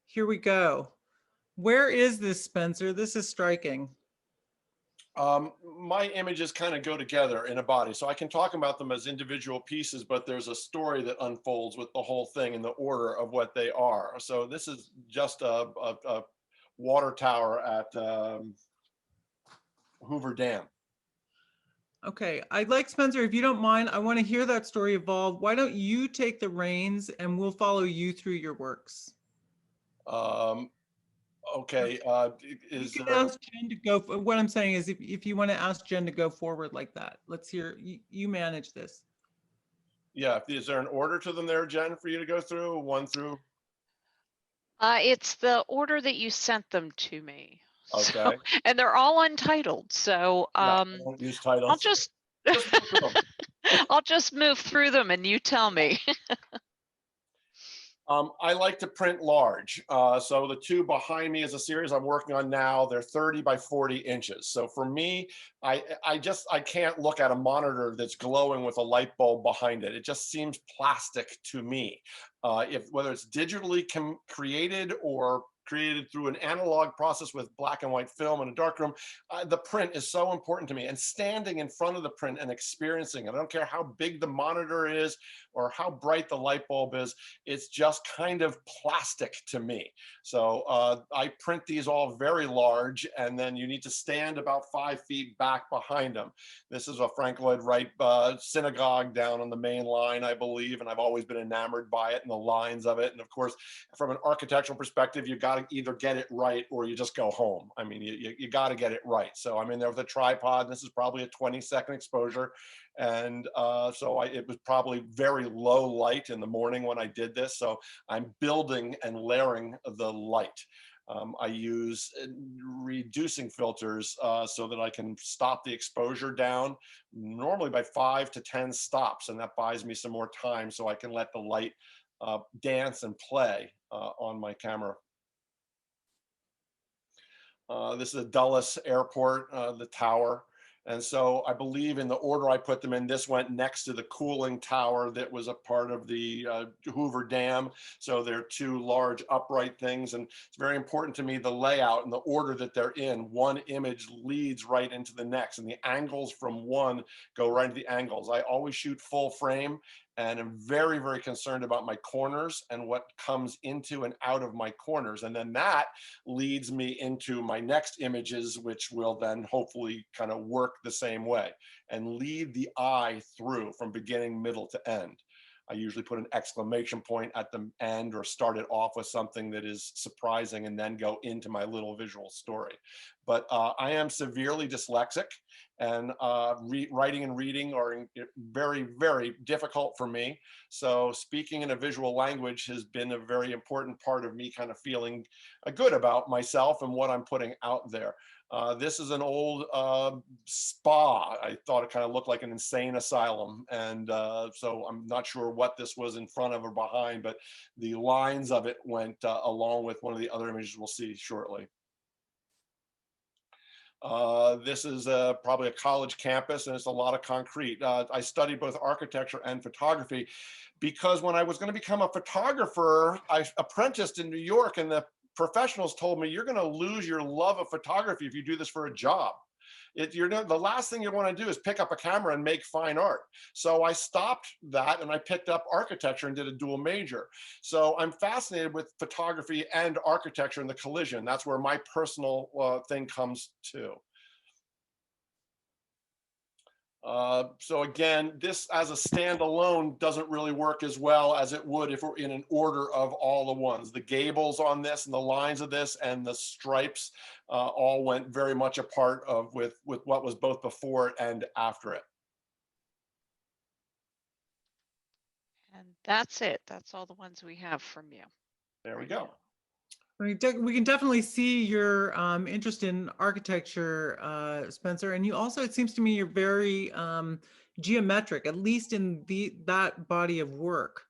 Here we go. Where is this, Spencer? This is striking. My images kind of go together in a body, so I can talk about them as individual pieces, but there's a story that unfolds with the whole thing in the order of what they are. So this is just a water tower at Hoover Dam. Okay, I'd like, Spencer, if you don't mind, I want to hear that story evolve. Why don't you take the reins and we'll follow you through your works? Okay, you can ask Jen to go. What I'm saying is, if you want to ask Jen to go forward like that, let's hear you manage this. Yeah, is there an order to them there, Jen, for you to go through? One through? It's the order that you sent them to me. Okay. So, and they're all untitled. So I don't use titles. I'll just I'll just move through them and you tell me. I like to print large. So the two behind me is a series I'm working on now. They're 30 by 40 inches. So for me, I can't look at a monitor that's glowing with a light bulb behind it. It just seems plastic to me. If whether it's digitally created or created through an analog process with black and white film in a darkroom, the print is so important to me. And standing in front of the print and experiencing it, I don't care how big the monitor is or how bright the light bulb is, it's just kind of plastic to me. So I print these all very large, and then you need to stand about 5 feet back behind them. This is a Frank Lloyd Wright synagogue down on the main line, I believe, and I've always been enamored by it and the lines of it. And of course, from an architectural perspective, you got to either get it right or you just go home. I mean, you got to get it right. So I'm in there with a tripod. This is probably a 20-second exposure. And it was probably very low light in the morning when I did this. So I'm building and layering the light. I use reducing filters so that I can stop the exposure down, normally by 5 to 10 stops. And that buys me some more time so I can let the light dance and play on my camera. This is a Dulles Airport, the tower. And so I believe in the order I put them in, this went next to the cooling tower that was a part of the Hoover Dam. So they're two large upright things. And it's very important to me, the layout and the order that they're in. One image leads right into the next, and the angles from one go right into the angles. I always shoot full frame, and I'm very, very concerned about my corners and what comes into and out of my corners. And then that leads me into my next images, which will then hopefully kind of work the same way and lead the eye through from beginning, middle to end. I usually put an exclamation point at the end or start it off with something that is surprising and then go into my little visual story. But I am severely dyslexic, and writing and reading are very, very difficult for me. So speaking in a visual language has been a very important part of me kind of feeling good about myself and what I'm putting out there. This is an old spa. I thought it kind of looked like an insane asylum. And so I'm not sure what this was in front of or behind, but the lines of it went along with one of the other images we'll see shortly. This is probably a college campus, and it's a lot of concrete. I studied both architecture and photography because when I was going to become a photographer, I apprenticed in New York, and the professionals told me, you're going to lose your love of photography if you do this for a job. The last thing you want to do is pick up a camera and make fine art. So I stopped that and I picked up architecture and did a dual major. So I'm fascinated with photography and architecture and the collision. That's where my personal thing comes to. So again, this as a standalone doesn't really work as well as it would if we're in an order of all the ones. The gables on this and the lines of this and the stripes all went very much a part of with what was both before it and after it. And that's it. That's all the ones we have from you. There we go. We can definitely see your interest in architecture, Spencer. And you also, it seems to me, you're very geometric, at least in that body of work.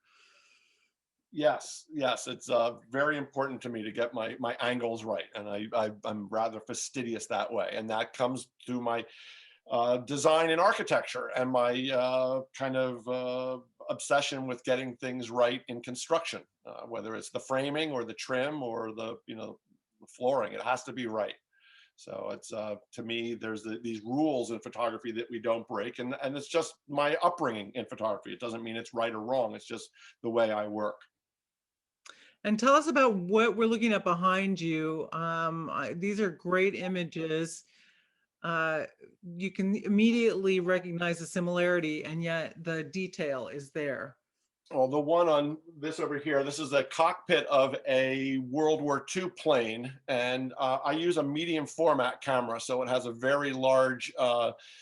Yes, it's very important to me to get my angles right, and I'm rather fastidious that way, and that comes through my design and architecture and my kind of obsession with getting things right in construction, whether it's the framing or the trim or the the flooring. It has to be right. So it's to me, there's these rules in photography that we don't break, and it's just my upbringing in photography. It doesn't mean it's right or wrong. It's just the way I work. And tell us about what we're looking at behind you. These are great images. You can immediately recognize the similarity, and yet the detail is there. Well, the one on this over here, this is a cockpit of a World War II plane, and I use a medium format camera, so it has a very large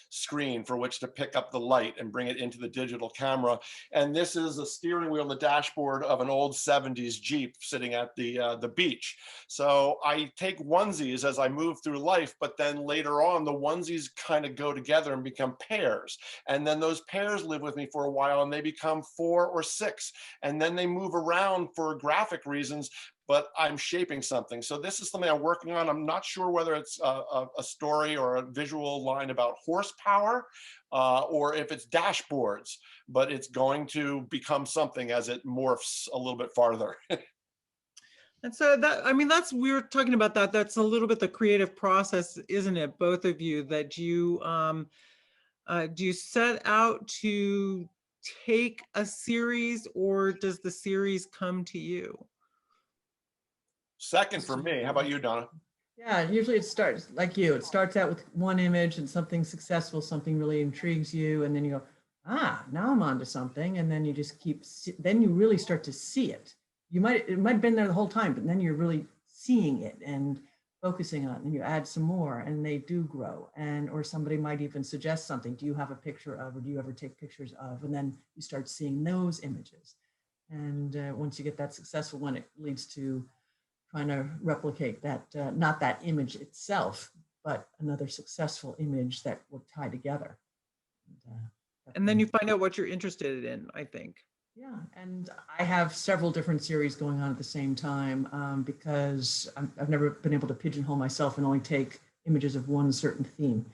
screen for which to pick up the light and bring it into the digital camera. And this is a steering wheel, the dashboard of an old 70s Jeep sitting at the beach. So I take onesies as I move through life, but then later on, the onesies kind of go together and become pairs. And then those pairs live with me for a while, and they become 4 or 6 6, and then they move around for graphic reasons, but I'm shaping something. So this is something I'm working on. I'm not sure whether it's a story or a visual line about horsepower, or if it's dashboards, but it's going to become something as it morphs a little bit farther. And so that, I mean, that's, we were talking about that. That's a little bit the creative process, isn't it? Both of you, that you, do you set out to take a series, or does the series come to you? Second for me. How about you, Donna? Yeah, usually it starts like you. It starts out with one image and something successful, something really intrigues you, and then you go, ah, now I'm onto something, and then you just keep. Then you really start to see it. It might have been there the whole time, but then you're really seeing it and focusing on it, and you add some more, and they do grow. And or somebody might even suggest something. Do you have a picture of, or do you ever take pictures of? And then you start seeing those images. And once you get that successful one, it leads to trying to replicate that, not that image itself, but another successful image that will tie together. And then you find out what you're interested in, I think. Yeah, and I have several different series going on at the same time, because I've never been able to pigeonhole myself and only take images of one certain theme.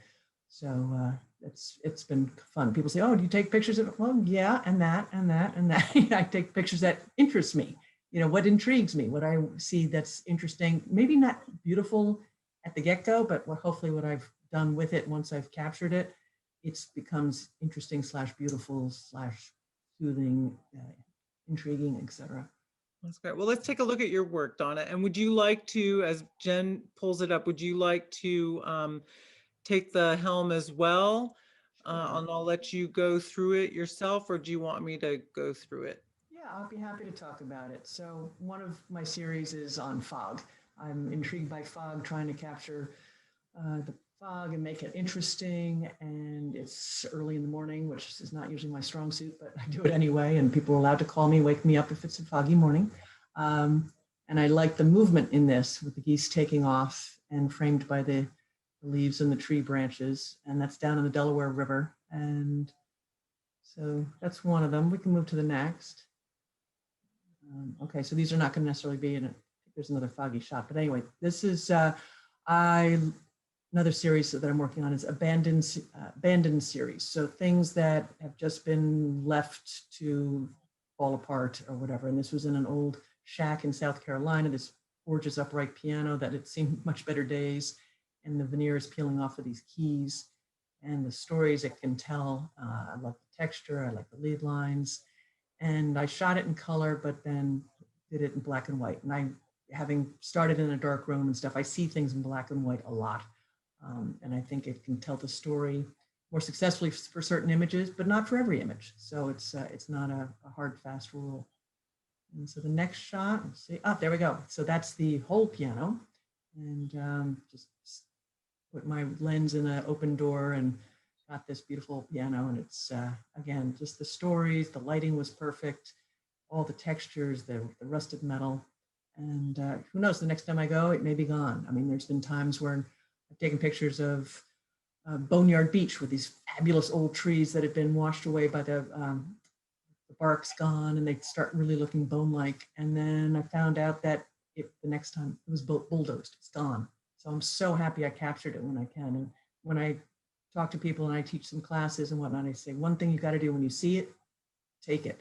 So it's been fun. People say, "Oh, do you take pictures of it?" Well, yeah, and that, and that, and that. I take pictures that interest me. You know, what intrigues me, what I see that's interesting, maybe not beautiful at the get-go, but hopefully what I've done with it once I've captured it, it becomes interesting / beautiful / soothing, intriguing, etc. That's great. Well, let's take a look at your work, Donna. And would you like to, as Jen pulls it up, would you like to take the helm as well? And I'll let you go through it yourself, or do you want me to go through it? Yeah, I'll be happy to talk about it. So one of my series is on fog. I'm intrigued by fog, trying to capture the fog and make it interesting. And it's early in the morning, which is not usually my strong suit, but I do it anyway. And people are allowed to call me, wake me up if it's a foggy morning. And I like the movement in this, with the geese taking off and framed by the leaves and the tree branches. And that's down in the Delaware River. And so that's one of them. We can move to the next. Okay, so these are not going to necessarily be in it. There's another foggy shot, but anyway, this is another series that I'm working on is abandoned series. So things that have just been left to fall apart or whatever. And this was in an old shack in South Carolina, this gorgeous upright piano that had seen much better days, and the veneer is peeling off of these keys, and the stories it can tell. I love the texture, I like the lead lines. And I shot it in color, but then did it in black and white. And I, having started in a dark room and stuff, I see things in black and white a lot. And I think it can tell the story more successfully for certain images, but not for every image. So it's not a hard, fast rule. And so the next shot, let's see, there we go. So that's the whole piano. And just put my lens in an open door and got this beautiful piano. And it's, again, just the stories, the lighting was perfect, all the textures, the rusted metal. And who knows, the next time I go, it may be gone. I mean, there's been times where I've taken pictures of Boneyard Beach with these fabulous old trees that have been washed away by the bark's gone, and they start really looking bone-like. And then I found out that the next time it was bulldozed, it's gone. So I'm so happy I captured it when I can. And when I talk to people and I teach some classes and whatnot, I say, one thing you got to do when you see it, take it,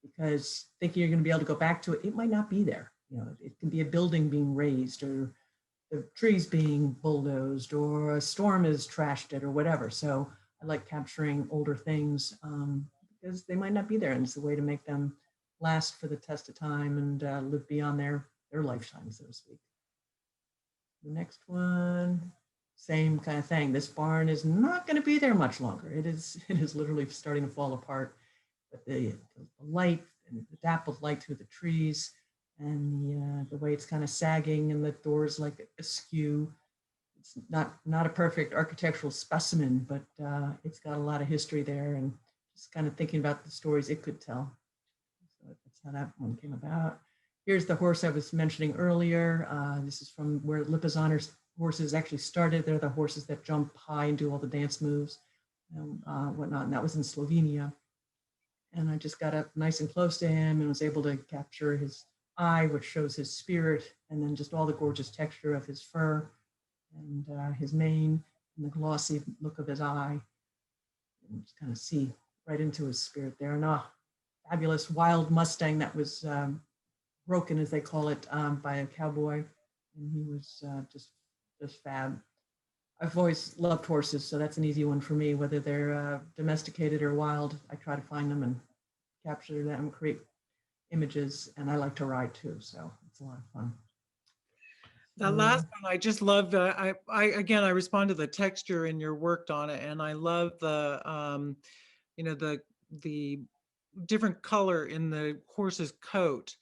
because thinking you're going to be able to go back to it, it might not be there. You know, it can be a building being raised, or the trees being bulldozed, or a storm has trashed it, or whatever. So I like capturing older things because they might not be there, and it's a way to make them last for the test of time and live beyond their lifetime, so to speak. The next one, same kind of thing. This barn is not going to be there much longer. It is literally starting to fall apart. But the light and the dappled light through the trees, and the way it's kind of sagging, and the doors like askew. It's not a perfect architectural specimen, but it's got a lot of history there, and just kind of thinking about the stories it could tell. So that's how that one came about. Here's the horse I was mentioning earlier. This is from where Lipizzano's horses actually started. They're the horses that jump high and do all the dance moves and whatnot. And that was in Slovenia. And I just got up nice and close to him and was able to capture his eye, which shows his spirit, and then just all the gorgeous texture of his fur and his mane and the glossy look of his eye. And just kind of see right into his spirit there. And a fabulous wild Mustang that was broken, as they call it, by a cowboy. And he was just fab. I've always loved horses, so that's an easy one for me, whether they're domesticated or wild. I try to find them and capture them, create images, and I like to ride too, so it's a lot of fun. That last one, I just love. I again, I respond to the texture in your work, Donna, and I love the, you know, the different color in the horse's coat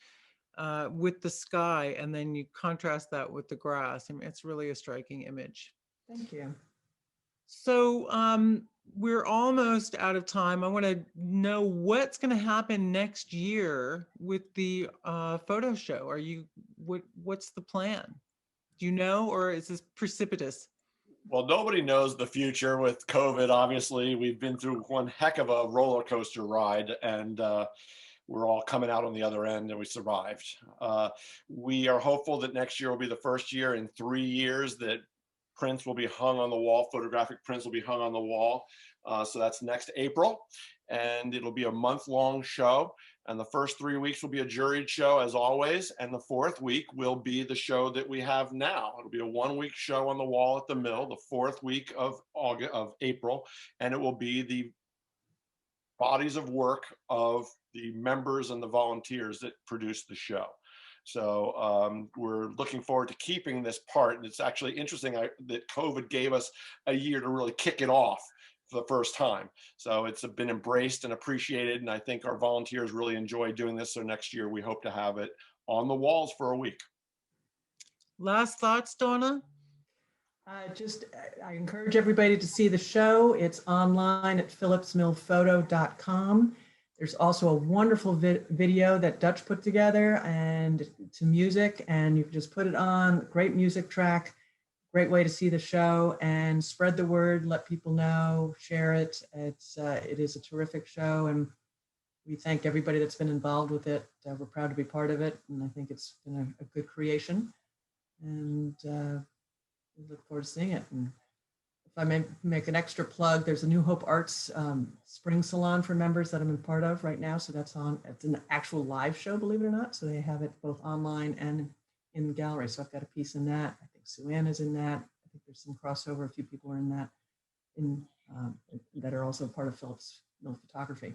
with the sky, and then you contrast that with the grass. I mean, it's really a striking image. Thank you. So we're almost out of time. I want to know what's going to happen next year with the photo show. What's the plan? Do you know, or is this precipitous? Well, nobody knows the future with COVID. Obviously, we've been through one heck of a roller coaster ride, and we're all coming out on the other end, and we survived. We are hopeful that next year will be the first year in 3 years that prints will be hung on the wall, photographic prints will be hung on the wall. So that's next April, and it'll be a month-long show. And the first 3 weeks will be a juried show, as always. And the fourth week will be the show that we have now. It'll be a 1-week show on the wall at the mill, the fourth week of April, and it will be the bodies of work of the members and the volunteers that produce the show. So we're looking forward to keeping this part. And it's actually interesting that COVID gave us a year to really kick it off for the first time. So it's been embraced and appreciated. And I think our volunteers really enjoy doing this. So next year we hope to have it on the walls for a week. Last thoughts, Donna? I encourage everybody to see the show. It's online at phillipsmillphoto.com. There's also a wonderful video that Dutch put together and to music, and you can just put it on. Great music track, great way to see the show and spread the word, let people know, share it. It is a terrific show, and we thank everybody that's been involved with it. We're proud to be part of it, and I think it's been a good creation, and we look forward to seeing it. And if I may make an extra plug, there's a New Hope Arts spring salon for members that I'm a part of right now. So it's an actual live show, believe it or not. So they have it both online and in the gallery. So I've got a piece in that. I think Sue Ann is in that. I think there's some crossover. A few people are in that, that are also part of Phillips Mill Photography.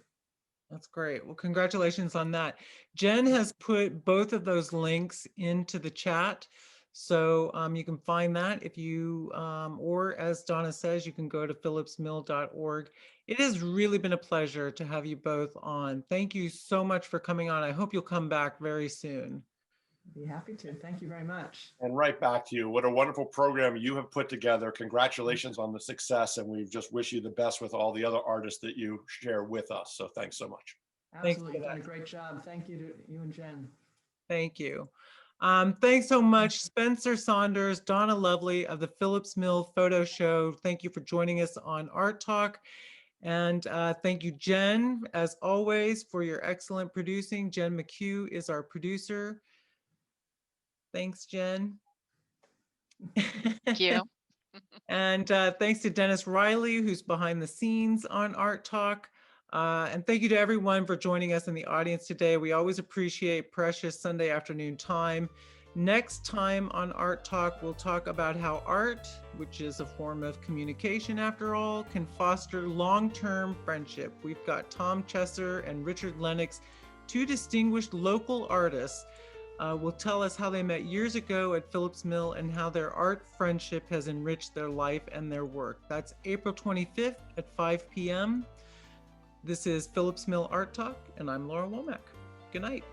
That's great. Well, congratulations on that. Jen has put both of those links into the chat. So you can find that if you, or as Donna says, you can go to phillipsmill.org. It has really been a pleasure to have you both on. Thank you so much for coming on. I hope you'll come back very soon. I'd be happy to. Thank you very much. And right back to you. What a wonderful program you have put together. Congratulations on the success. And we just wish you the best with all the other artists that you share with us. So thanks so much. Absolutely. You've done a great job. Thank you to you and Jen. Thank you. Thanks so much, Spencer Saunders, Donna Lovely of the Phillips Mill Photo Show. Thank you for joining us on Art Talk. And thank you, Jen, as always, for your excellent producing. Jen McHugh is our producer. Thanks, Jen. Thank you. And thanks to Dennis Riley, who's behind the scenes on Art Talk. And thank you to everyone for joining us in the audience today. We always appreciate precious Sunday afternoon time. Next time on Art Talk, we'll talk about how art, which is a form of communication after all, can foster long-term friendship. We've got Tom Chesser and Richard Lennox, two distinguished local artists, will tell us how they met years ago at Phillips Mill and how their art friendship has enriched their life and their work. That's April 25th at 5 p.m. This is Phillips Mill Art Talk, and I'm Laura Womack. Good night.